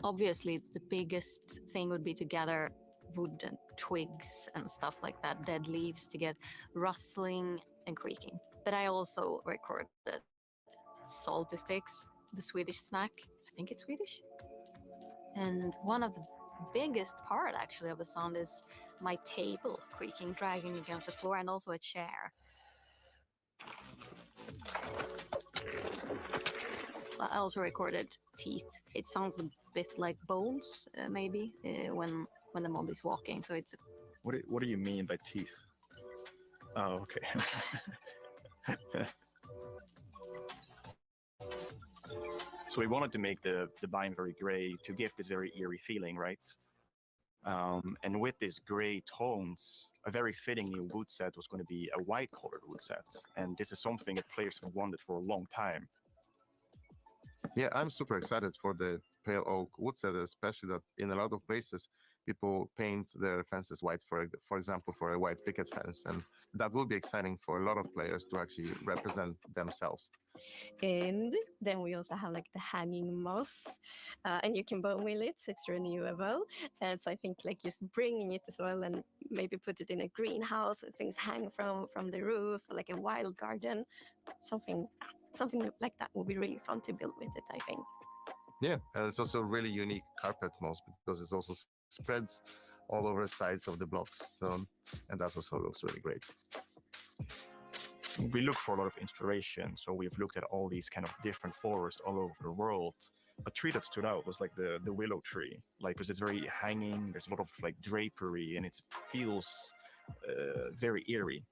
Obviously, the biggest thing would be to gather wood and twigs and stuff like that, dead leaves, to get rustling and creaking. But I also recorded salty sticks, the Swedish snack. I think it's Swedish. And one of the biggest part, actually, of the sound is my table creaking, dragging against the floor, and also a chair. I also recorded teeth. It sounds a bit like bones, maybe, when the mob is walking. So it's. What do you mean by teeth? Oh, okay. So we wanted to make the biome very gray to give this very eerie feeling, right? And with these gray tones, a very fitting new wood set was going to be a white colored wood set. And this is something that players have wanted for a long time. Yeah, I'm super excited for the pale oak wood set, especially that in a lot of places people paint their fences white, for example, for a white picket fence. And that will be exciting for a lot of players to actually represent themselves. And then we also have like the hanging moss, and you can bone wheel it, so it's renewable. And so I think like just bringing it as well, and maybe put it in a greenhouse and things hang from the roof, like a wild garden, something like that would be really fun to build with it, I think. Yeah, and it's also a really unique carpet moss because it also spreads all over the sides of the blocks. So, and that also looks really great. We look for a lot of inspiration, so we've looked at all these kind of different forests all over the world. A tree that stood out was like the willow tree, like because it's very hanging. There's a lot of like drapery, and it feels very eerie.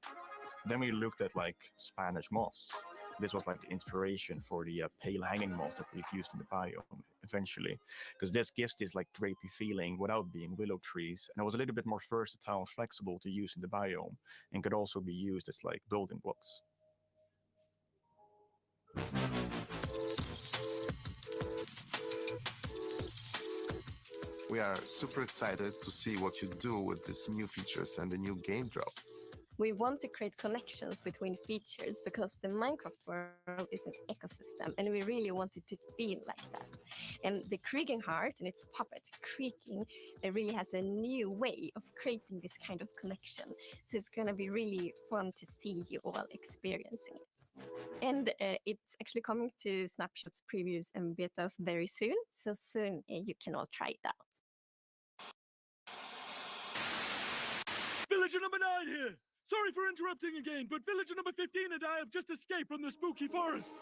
Then we looked at like Spanish moss. This was like the inspiration for the pale hanging moss that we've used in the biome eventually, because this gives this like drapey feeling without being willow trees, and it was a little bit more versatile and flexible to use in the biome, and could also be used as like building blocks. We are super excited to see what you do with these new features and the new game drop. We want to create connections between features because the Minecraft world is an ecosystem, and we really want it to feel like that. And the creaking heart and its puppet creaking, it really has a new way of creating this kind of connection. So it's going to be really fun to see you all experiencing it. And it's actually coming to snapshots, previews, and betas very soon. So soon you can all try it out. Villager number 9 here! Sorry for interrupting again, but villager number 15 and I have just escaped from the spooky forest.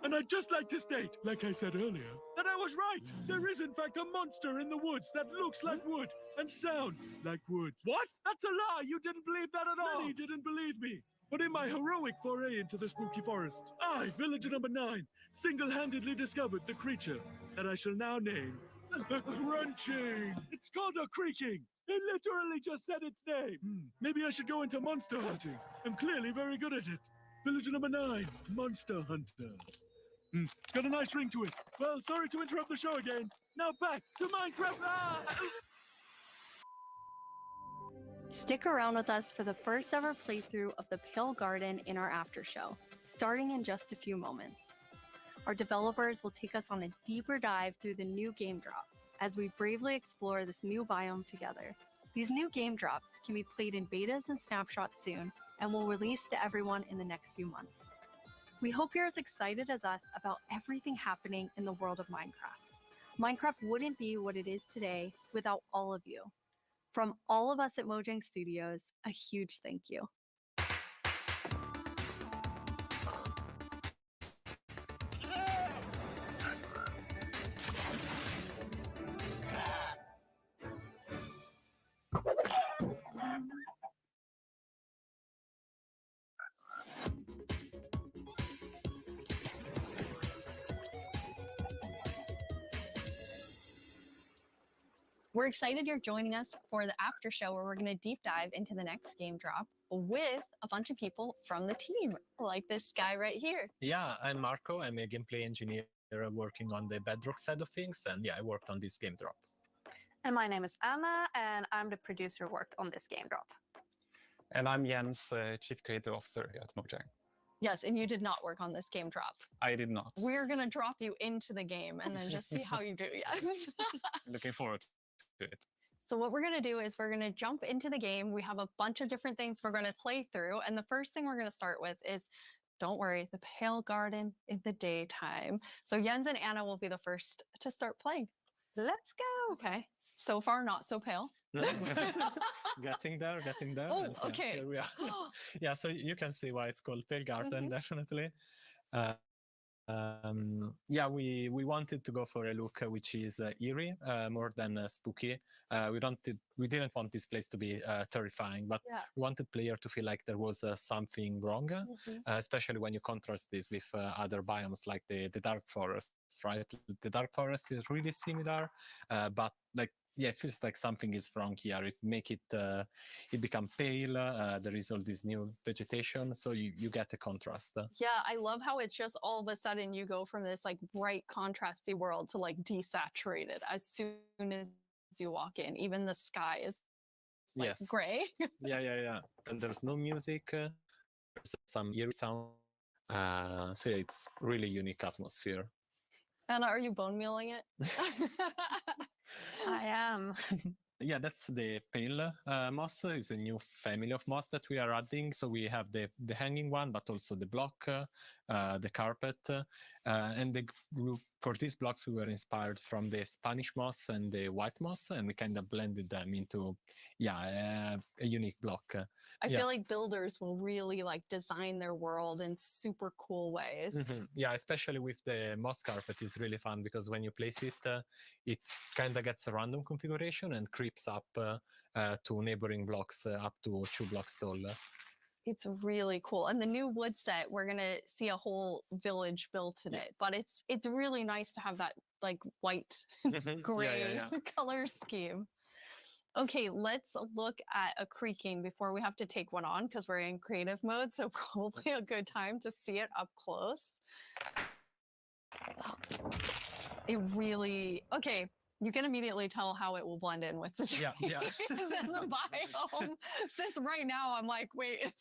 And I'd just like to state, like I said earlier, that I was right. There is in fact a monster in the woods that looks like wood and sounds like wood. What? That's a lie! You didn't believe that at all! Many didn't believe me. But in my heroic foray into the spooky forest, I, villager number 9, single-handedly discovered the creature that I shall now name the Crunching. It's called a creaking. It literally just said its name. Maybe I should go into monster hunting. I'm clearly very good at it. Villager number 9, Monster Hunter. It's got a nice ring to it. Well, sorry to interrupt the show again. Now back to Minecraft. Stick around with us for the first ever playthrough of the Pale Garden in our after show, starting in just a few moments. Our developers will take us on a deeper dive through the new game drop as we bravely explore this new biome together. These new game drops can be played in betas and snapshots soon and will release to everyone in the next few months. We hope you're as excited as us about everything happening in the world of Minecraft. Minecraft wouldn't be what it is today without all of you. From all of us at Mojang Studios, a huge thank you. We're excited you're joining us for the after show where we're going to deep dive into the next game drop with a bunch of people from the team, like this guy right here. Yeah, I'm Marco. I'm a gameplay engineer working on the Bedrock side of things, and yeah, I worked on this game drop. And my name is Anna, and I'm the producer who worked on this game drop. And I'm Jens, Chief Creative Officer at Mojang. Yes, and you did not work on this game drop. I did not. We're going to drop you into the game and then just see how you do. Yes. Looking forward to it. So what we're going to do is we're going to jump into the game. We have a bunch of different things we're going to play through. And the first thing we're going to start with is, don't worry, the Pale Garden in the daytime. So Jens and Anna will be the first to start playing. Let's go. Okay. So far, not so pale. Getting there. Oh, And, okay. Here we are. Yeah, so you can see why it's called Pale Garden, definitely. Yeah, we wanted to go for a look which is eerie more than spooky. We didn't want this place to be terrifying, but we wanted player to feel like there was something wrong, especially when you contrast this with other biomes like the dark forest, right? The dark forest is really similar, but like, yeah, it feels like something is wrong here. It make it become pale. There is all this new vegetation, so you get a contrast. Yeah, I love how it's just all of a sudden you go from this like bright contrasty world to like desaturated as soon as you walk in. Even the sky is like gray. Yeah. And there's no music. There's some eerie sound. So yeah, it's really unique atmosphere. Anna, are you bone mealing it? I am. Yeah, that's the pale moss. It's a new family of moss that we are adding. So we have the hanging one, but also the block, the carpet. And the group for these blocks, we were inspired from the Spanish moss and the white moss, and we kind of blended them into, a unique block. I feel like builders will really like design their world in super cool ways. Yeah, especially with the moss carpet is really fun because when you place it, it kind of gets a random configuration and creeps up to neighboring blocks up to 2 blocks tall. It's really cool. And the new wood set, we're going to see a whole village built in it. But it's really nice to have that like white, gray color scheme. Okay, let's look at a creaking before we have to take one on because we're in creative mode. So probably a good time to see it up close. It really, okay. You can immediately tell how it will blend in with the trees and the biome. Since right now I'm like, wait,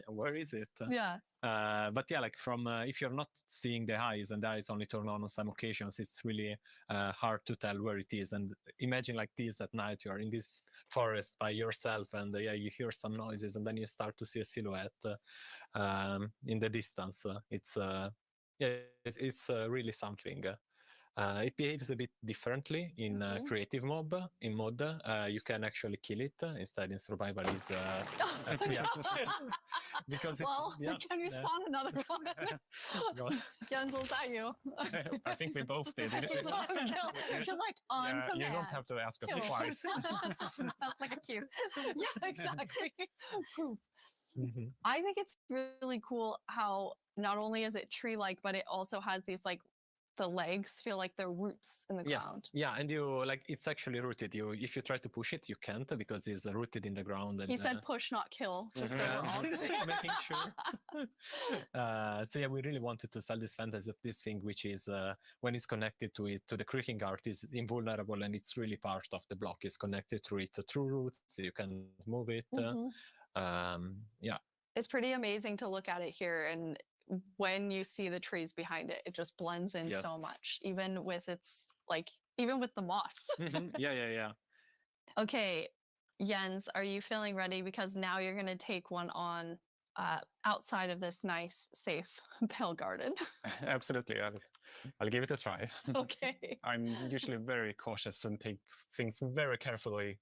where is it? Yeah. But yeah, like from if you're not seeing the eyes and the eyes only turn on some occasions, it's really hard to tell where it is. And imagine like this at night, you're in this forest by yourself, and you hear some noises, and then you start to see a silhouette in the distance. It's really something. It behaves a bit differently in creative mode. In mod, you can actually kill it. Instead, in survival, is because can you spawn another one? Jens, was that you? I think we both did. You're like on command. You don't have to ask us twice. Sounds like a cue. Yeah, exactly. I think it's really cool how not only is it tree-like, but it also has these like the legs feel like they're roots in the Yes. ground. Yeah, and you like it's actually rooted. If you try to push it, you can't because it's rooted in the ground. And, He said push, not kill, just so we're all making sure. So yeah, we really wanted to sell this fantasy of this thing, which is when it's connected to the creaking art, is invulnerable, and it's really part of the block. Is connected to it through roots, so you can move it. Yeah. It's pretty amazing to look at it here, and when you see the trees behind it, it just blends in so much, even with even with the moss. Yeah. Okay, Jens, are you feeling ready? Because now you're going to take one on outside of this nice, safe pale garden. Absolutely. I'll give it a try. Okay. I'm usually very cautious and take things very carefully.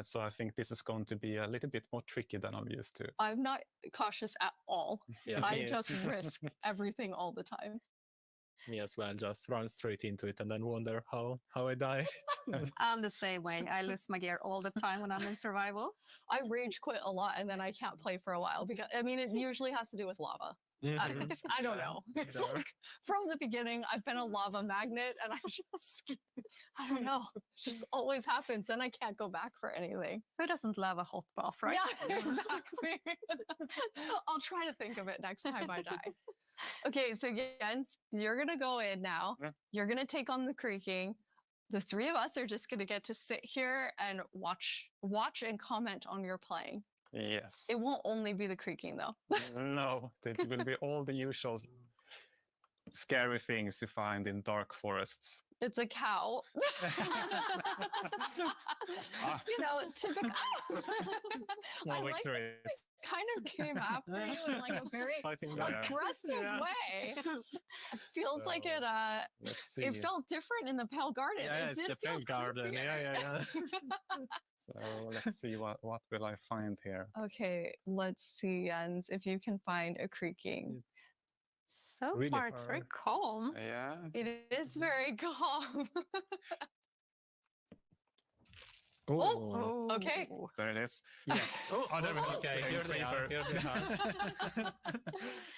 So I think this is going to be a little bit more tricky than I'm used to. I'm not cautious at all. Yeah. I just risk everything all the time. Me as well, just run straight into it and then wonder how I die. I'm the same way. I lose my gear all the time when I'm in survival. I rage quit a lot and then I can't play for a while because I mean it usually has to do with lava. I don't know. It's like, from the beginning, I've been a lava magnet, and I don't know. It just always happens. Then I can't go back for anything. Who doesn't love a hot bath, right? Yeah, exactly. I'll try to think of it next time I die. Okay, so Jens, you're gonna go in now. You're gonna take on the creaking. The three of us are just gonna get to sit here and watch and comment on your playing. Yes. It won't only be the creaking though. No, it will be all the usual scary things you find in dark forests. It's a cow. You know, typical. Small victories. Kind of came after you in like a very aggressive way. It feels like it felt different in the Pale Garden. Yeah, it did it's the feel Pale Garden. creepier. Yeah. So let's see what will I find here. Okay, let's see, Jens, if you can find a creaking. So Really far, it's very calm. Yeah. It is very calm. Oh, okay. There it is. Yes. There we go. Okay, here they are.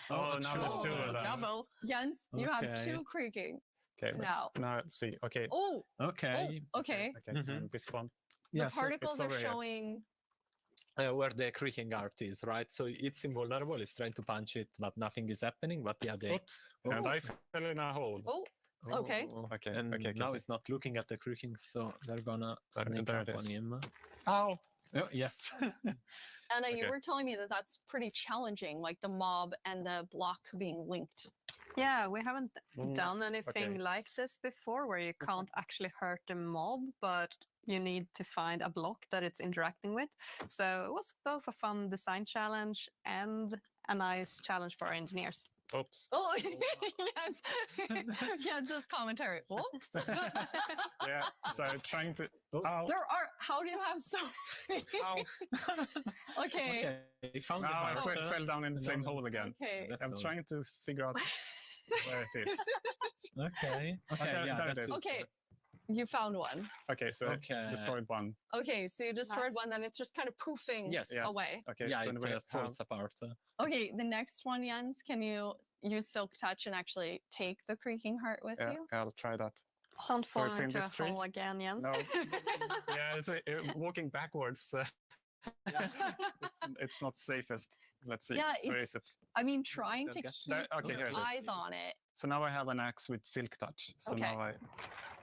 Oh, now there's two of them. Double. Jens, you have two creaking. Okay. Now let's see. Okay. Oh. Okay. Okay. And this one. The particles are showing. Where the creaking art is, right? So it's invulnerable. It's trying to punch it, but nothing is happening. But yeah, Oops. And I fell in a hole. Oh. Okay. Okay. And okay. now it's not looking at the creaking, so they're gonna sneak there up it is. on him. Ow. Oh, yes. Anna, you were telling me that that's pretty challenging, like the mob and the block being linked. Yeah, we haven't done anything okay. like this before where you can't actually hurt the mob, but you need to find a block that it's interacting with. So it was both a fun design challenge and a nice challenge for our engineers. Oops. Oh, yes. Jens's commentary. Oops. Yeah, so trying to... Ow. There are... How do you have so many? Okay. He found now I the fell down in the same hole again. Okay. I'm trying to figure out where it is. Okay. There it is. Okay. You found one. Okay, so destroyed one. Okay, so you destroyed one, then it's just kind of poofing away. Okay, yeah, so it falls apart. Okay, the next one, Jens, can you use Silk Touch and actually take the creaking heart with you? I'll try that. Don't So fall it's in into this a tree? hole again, Jens. No. Yeah, it's walking backwards. It's not safest. Let's see. Yeah, Where is it? I mean, trying to keep Okay, here it is. eyes on it. So now I have an axe with Silk Touch. So Okay. now I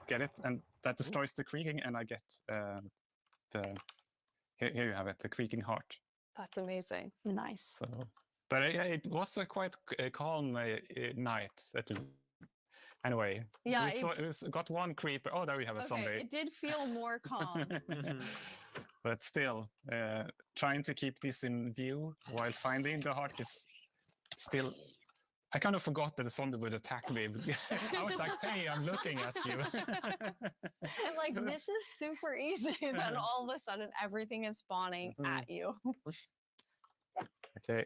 get it, and that destroys the creaking, and I get here you have it, the creaking heart. That's amazing. Nice. So, but it was a quite calm night. Anyway, Yeah, we got one creeper. Oh, there we have a zombie. Okay, it did feel more calm. But still, trying to keep this in view while finding the heart is still... I kind of forgot that the zombie would attack me. I was like, hey, I'm looking at you. I'm like, this is super easy. Then all of a sudden, everything is spawning at you. Okay,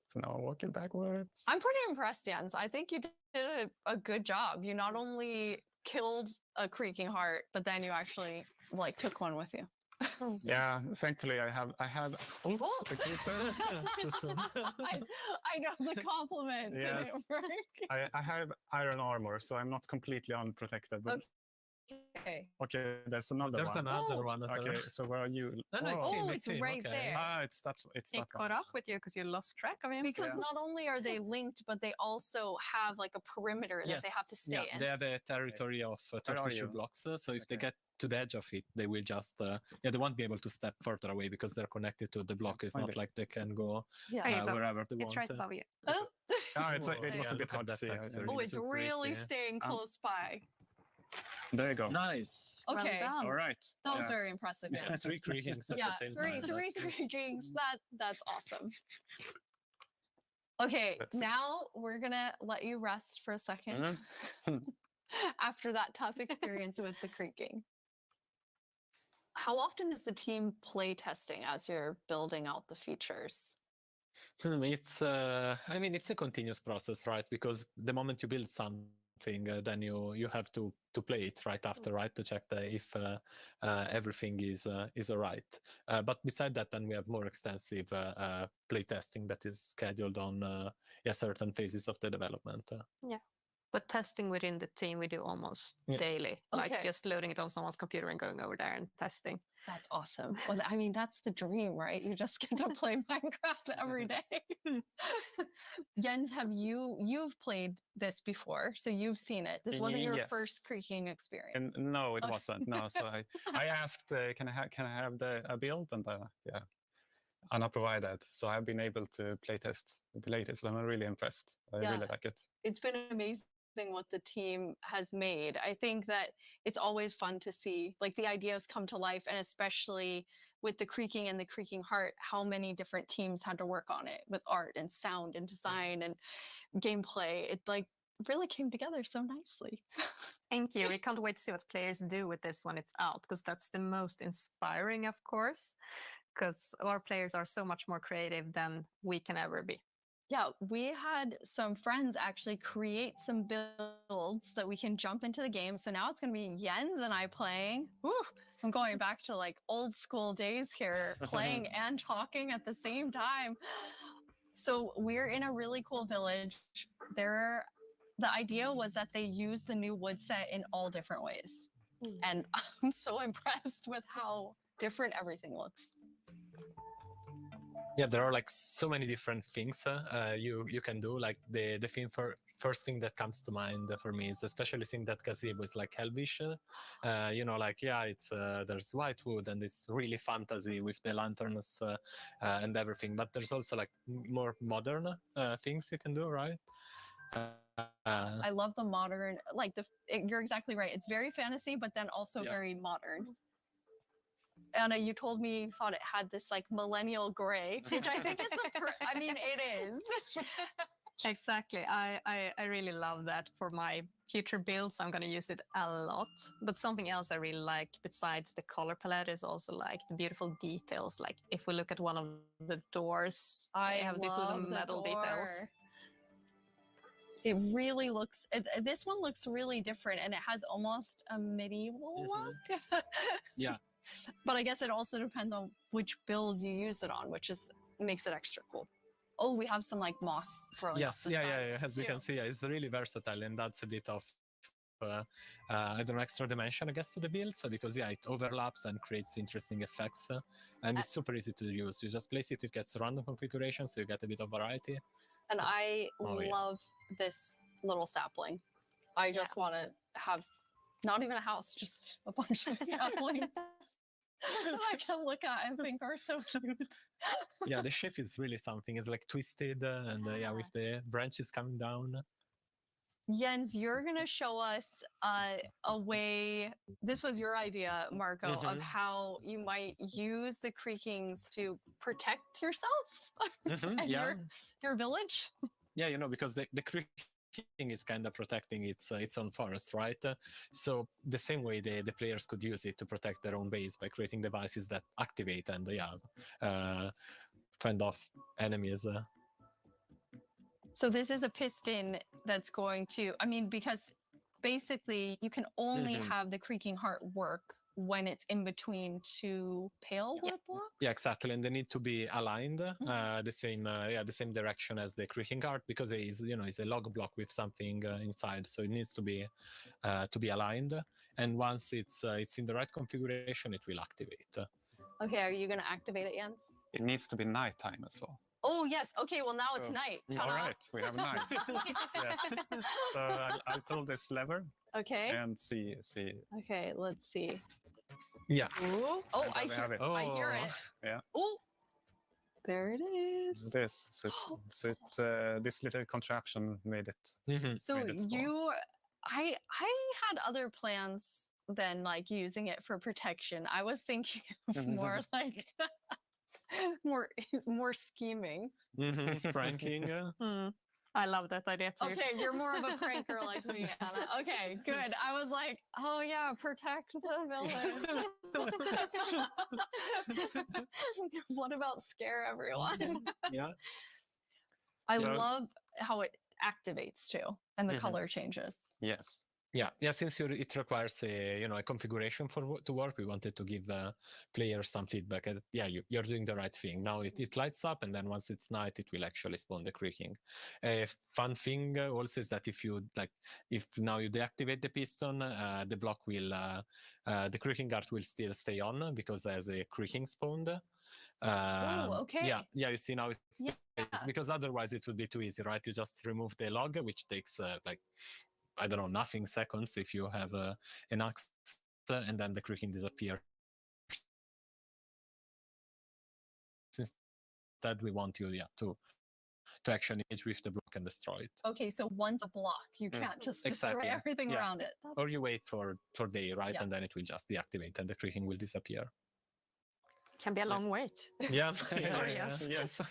so now I'm walking backwards. I'm pretty impressed, Jens. I think you did a good job. You not only killed a creaking heart, but then you actually took one with you. Yeah, thankfully I have. Oops. Oh. Too soon. I know the compliment didn't Yes. work. I have iron armor, so I'm not completely unprotected. But Okay. okay, there's another There's one. another one. Okay, so where are you? Oh, it's right there. It's that. It's He that caught one. up with you because you lost track of him. Because not only are they linked, but they also have like a perimeter that they have to stay in. They have a territory of Where are 32 you? blocks. So if they get to the edge of it, they will just they won't be able to step further away because they're connected to the block. It's Find not it. like they can go There you go. wherever they It's want. right above you. Oh, It was a bit hard to see. oh, it's really staying close by. There you go. Nice. Okay. Well done. All right. That was very impressive. Yeah. 3 creakings at Yeah, the same three time. creakings. That's awesome. Okay, now we're gonna let you rest for a second after that tough experience with the creaking. How often is the team play testing as you're building out the features? It's I mean it's a continuous process, right? Because the moment you build something, then you have to play it right after, right, to check if everything is all right. But beside that, then we have more extensive play testing that is scheduled on certain phases of the development. Yeah. But testing within the team, we do almost daily. Like Okay. just loading it on someone's computer and going over there and testing. That's awesome. Well, I mean, that's the dream, right? You just get to play Minecraft every day. Jens, you've played this before, so you've seen it. This wasn't your Yes. first creaking experience. And no, it Okay. wasn't. No, so I asked, can I have a build, and Anna provided. So I've been able to playtest the latest, and I'm really impressed. I really like it. It's been amazing what the team has made. I think that it's always fun to see like the ideas come to life, and especially with the creaking and the creaking heart, how many different teams had to work on it with art and sound and design and gameplay. It like really came together so nicely. Thank you. We can't wait to see what players do with this when it's out, because that's the most inspiring, of course, because our players are so much more creative than we can ever be. Yeah, we had some friends actually create some builds that we can jump into the game. So now it's going to be Jens and I playing. Woo! I'm going back to like old school days here, playing and talking at the same time. So we're in a really cool village. The idea was that they use the new wood set in all different ways. And I'm so impressed with how different everything looks. Yeah, there are like so many different things you can do. Like the first thing that comes to mind for me is especially seeing that gazebo is like Elvish. It's there's white wood and it's really fantasy with the lanterns and everything. But there's also like more modern things you can do, right? I love the modern, you're exactly right. It's very fantasy, but then also very modern. Anna, you told me you thought it had this like millennial gray, which I think is it is. Exactly. I really love that for my future builds. I'm going to use it a lot. But something else I really like besides the color palette is also like the beautiful details. Like if we look at one of the doors, I have these little metal details. It really looks, this one looks really different, and it has almost a medieval look. Yeah. But I guess it also depends on which build you use it on, which makes it extra cool. Oh, we have some like moss growing. Yes, yeah. As you can see, it's really versatile, and that's a bit of extra dimension, I guess, to the build. So because it overlaps and creates interesting effects, and it's super easy to use. You just place it gets random configuration, so you get a bit of variety. And I love this little sapling. I just want to have not even a house, just a bunch of saplings that I can look at and think are so cute. Yeah, the shape is really something. It's like twisted and with the branches coming down. Jens, you're going to show us a way, this was your idea, Marco, of how you might use the creakings to protect yourself and your village. Yeah, because the creaking is kind of protecting its own forest, right? So the same way the players could use it to protect their own base by creating devices that activate and fend off enemies. So this is a piston that's going to, because basically you can only have the creaking heart work when it's in between two pale wood blocks? Yeah, exactly, and they need to be aligned the same direction as the creaking cart, because it's a log block with something inside, so it needs to be aligned. And once it's in the right configuration, it will activate. Okay, are you going to activate it, Jens? It needs to be nighttime as well. Oh yes. Okay. Well, now it's night. All Ta-da. right, we have night. Yes. So I'll pull this lever. Okay. And see. Okay. Let's see. Yeah. Ooh. Oh, I we have hear it. it. I hear it. Yeah. Oh. There it is. This. This little contraption made it. So made it spawn. I had other plans than like using it for protection. I was thinking of more like more scheming. Pranking. I love that idea too. Okay, you're more of a pranker like me, Anna. Okay, good. I was like, oh yeah, protect the village. What about scare everyone? Yeah. I love how it activates too, and the color changes. Yes. Yeah. Since it requires a configuration to work, we wanted to give players some feedback. And you're doing the right thing. Now it lights up, and then once it's night, it will actually spawn the creaking. Fun thing also is that if now you deactivate the piston, the block will the creaking guard will still stay on because there's a creaking spawned. Oh, okay. Yeah. You see now it's because otherwise it would be too easy, right? You just remove the log, which takes I don't know, nothing seconds if you have an axe, and then the creaking disappears. Instead, we want you to actually engage with the block and destroy it. Okay, so once a block, you can't just destroy everything around it. Or you wait for day, right? Yeah. And then it will just deactivate and the creaking will disappear. Can be a long wait. Yeah. Yes.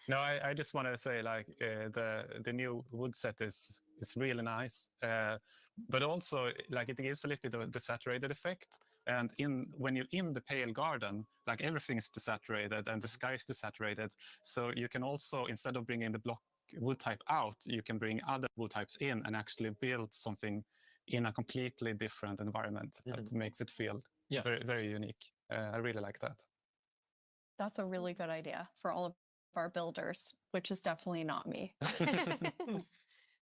No, I just want to say the new wood set is really nice, but also it gives a little bit of a desaturated effect. And when you're in the pale garden, everything is desaturated and the sky is desaturated. So you can also, instead of bringing the block wood type out, you can bring other wood types in and actually build something in a completely different environment that makes it feel very, very unique. I really like that. That's a really good idea for all of our builders, which is definitely not me.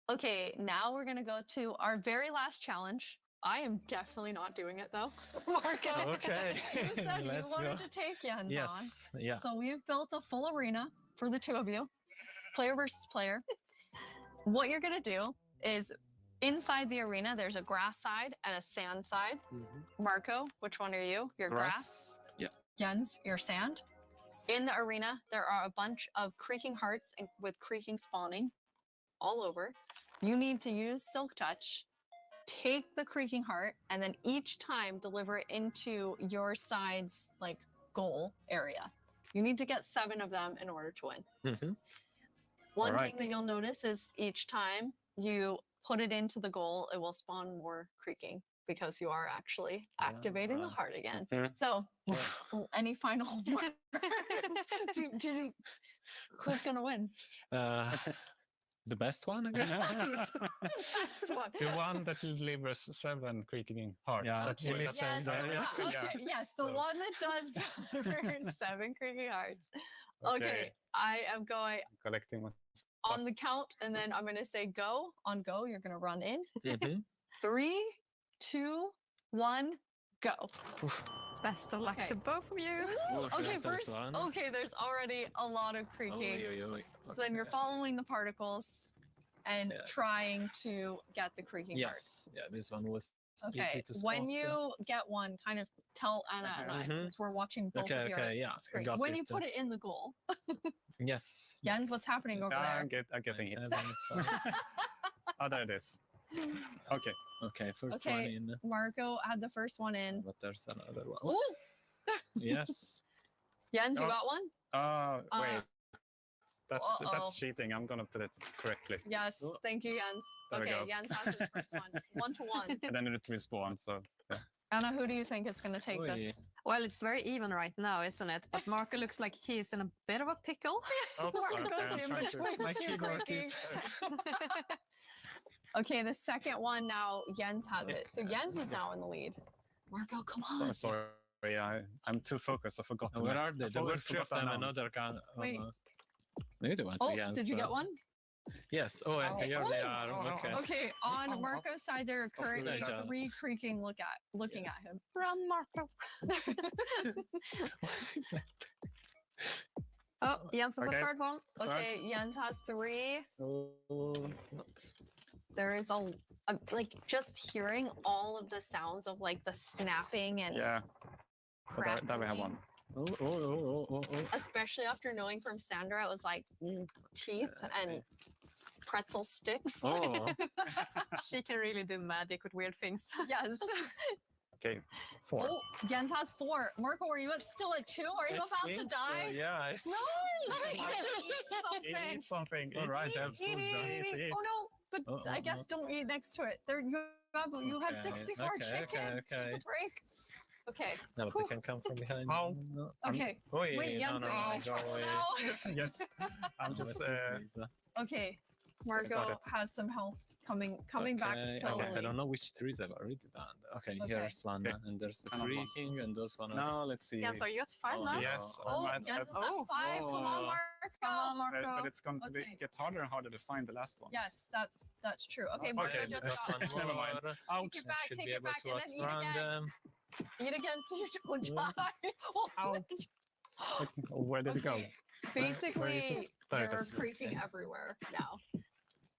Okay, now we're going to go to our very last challenge. I am definitely not doing it though. Marco, okay. You said you wanted to take Jens on. Yeah. So we've built a full arena for the two of you, player versus player. What you're going to do is inside the arena, there's a grass side and a sand side. Marco, which one are you? Your grass? Yeah. Jens, your sand. In the arena, there are a bunch of creaking hearts with creaking spawning all over. You need to use Silk Touch, take the creaking heart, and then each time deliver it into your side's goal area. You need to get 7 of them in order to win. One thing that you'll notice is each time you put it into the goal, it will spawn more creaking because you are actually activating the heart again. So, any final words? Who's going to win? The best one, I guess. Best one. The one that delivers 7 creaking hearts. Yeah, That's it what is. Yes, the one that does deliver 7 creaking hearts. Okay, I am going collecting one on the count, and then I'm going to say go. On go, you're going to run in. 3, 2, 1, go. Best of luck to both of you. Okay, first, there's already a lot of creaking. So then you're following the particles and trying to get the creaking hearts. Yeah, this one was okay. When you get one, kind of tell Anna and I, since we're watching both of your screens. When you put it in the goal. Yes. Jens, what's happening over there? I'm getting it. Oh, there it is. Okay, first one in. Marco had the first one in. But there's another one. Ooh! Yes. Jens, you got one? Wait. That's cheating. I'm gonna put it correctly. Yes, thank you, Jens. There we go. Jens has his first one. 1-1. And then it will spawn, so yeah. Anna, who do you think is gonna take this? Well, it's very even right now, isn't it? But Marco looks like he's in a bit of a pickle. Marco's in between two creaking. Okay, the second one now, Jens has it. So Jens is now in the lead. Marco, come on. So sorry, I'm too focused. I forgot. to Where make- are they? I There were three of forgot to them. announce. Another can. Wait. Maybe one. Oh, did you get one? Yes. Oh, Oh. here they are. Okay. Okay, on Marco's side, there are Stop currently doing that. 3 creaking looking at him. Run, Marco. Oh, Jens has a third one. Okay, Jens has 3. There is a like just hearing all of the sounds of like the snapping and Yeah. But there we have one. especially after knowing from Sandra, it was like teeth and pretzel sticks. Oh. She can really do magic with weird things. Yes. Okay, 4. Oh, Jens has 4. Marco, are you still at 2? Are you about to die? Yeah. No, Eat something. All right, I have Eat, food eat, done. eat, eat. Oh no, but I guess don't eat next to it. There you have 64 chicken. Take a break. Okay. No, but they can come from behind. Ow. No. Okay. Wait, Wait, Jens, no, are you go away. Yes. I'm just. Okay. got Marco it. has some health coming back slowly. Okay, I don't know which trees I've already done. Okay, Okay. here's one, and there's the Another one. creaking, and those one. Now let's see. Jens, are you at 5 now? Yes. Oh, I'm Jens is at- at 5. Come on, Marco. Come on, Marco. But it's going to Okay. get harder and harder to find the last ones. Yes, that's true. Okay, Marco, Okay, just that's stop. one. Never mind. Ouch. Take it back, Should take be it able back, to and then eat outrun again. them. Eat again so you don't die. Oh, Where did it go? okay. Where is Basically, it? There it they're is. creaking everywhere now.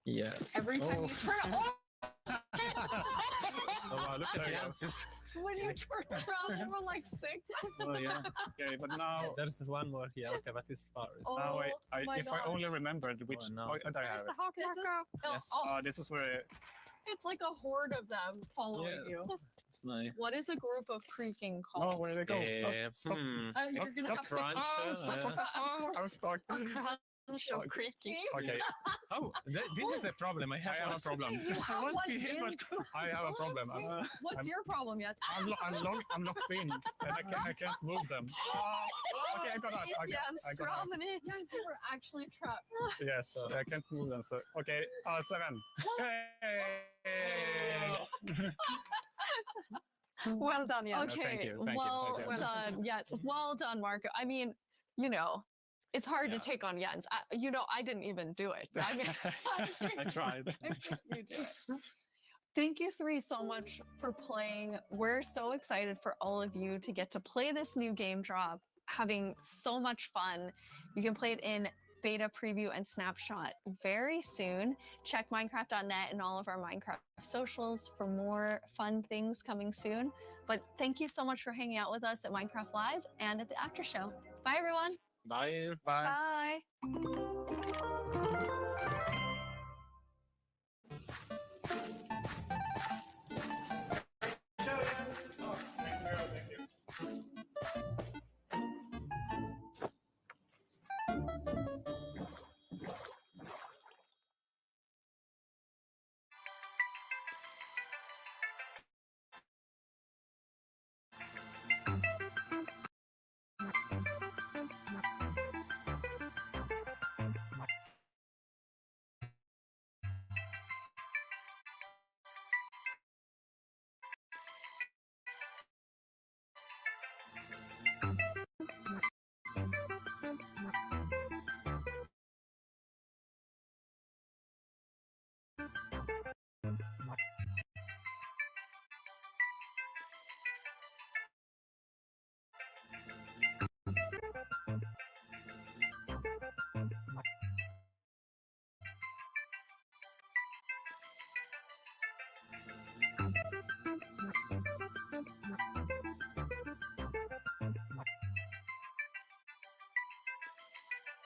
Yes. Every time you turn oh! Oh, wow, look at Jens. When you turned around, there were like 6. Oh yeah. Okay, but now. There's one more here. Okay, but it's far. It's Oh, Now my if I gosh. only remembered which. Oh, no. Oh, there I have There's it. a hawk, This is, Marco. Yes. This is where. it's like a horde of them following Yeah. you. It's nice. What is a group of creaking called? Oh, where did it go? Oh, stop. You're gonna have to crunch, I'm stuck. Crunch of creaking. Okay. Oh, this is a problem. I have a problem. You I have want one to be here, in. but I have a problem. What's your problem yet? I'm locked in, and I can't move them. Okay, I got that. I got that. Run and eat. Yes, you were actually trapped. Yes, I can't move them. So okay, 7. Hey! Well done, Jens. Okay, thank you, well thank you. done. Yes, well done, Marco. I mean, you know, it's hard to take on Jens. I didn't even do it. But I mean, I tried. I think you did it. Thank you 3 so much for playing. We're so excited for all of you to get to play this new game drop, having so much fun. You can play it in beta preview and snapshot very soon. Check Minecraft.net and all of our Minecraft socials for more fun things coming soon. But thank you so much for hanging out with us at Minecraft Live and at the after show. Bye, everyone. Bye. Bye.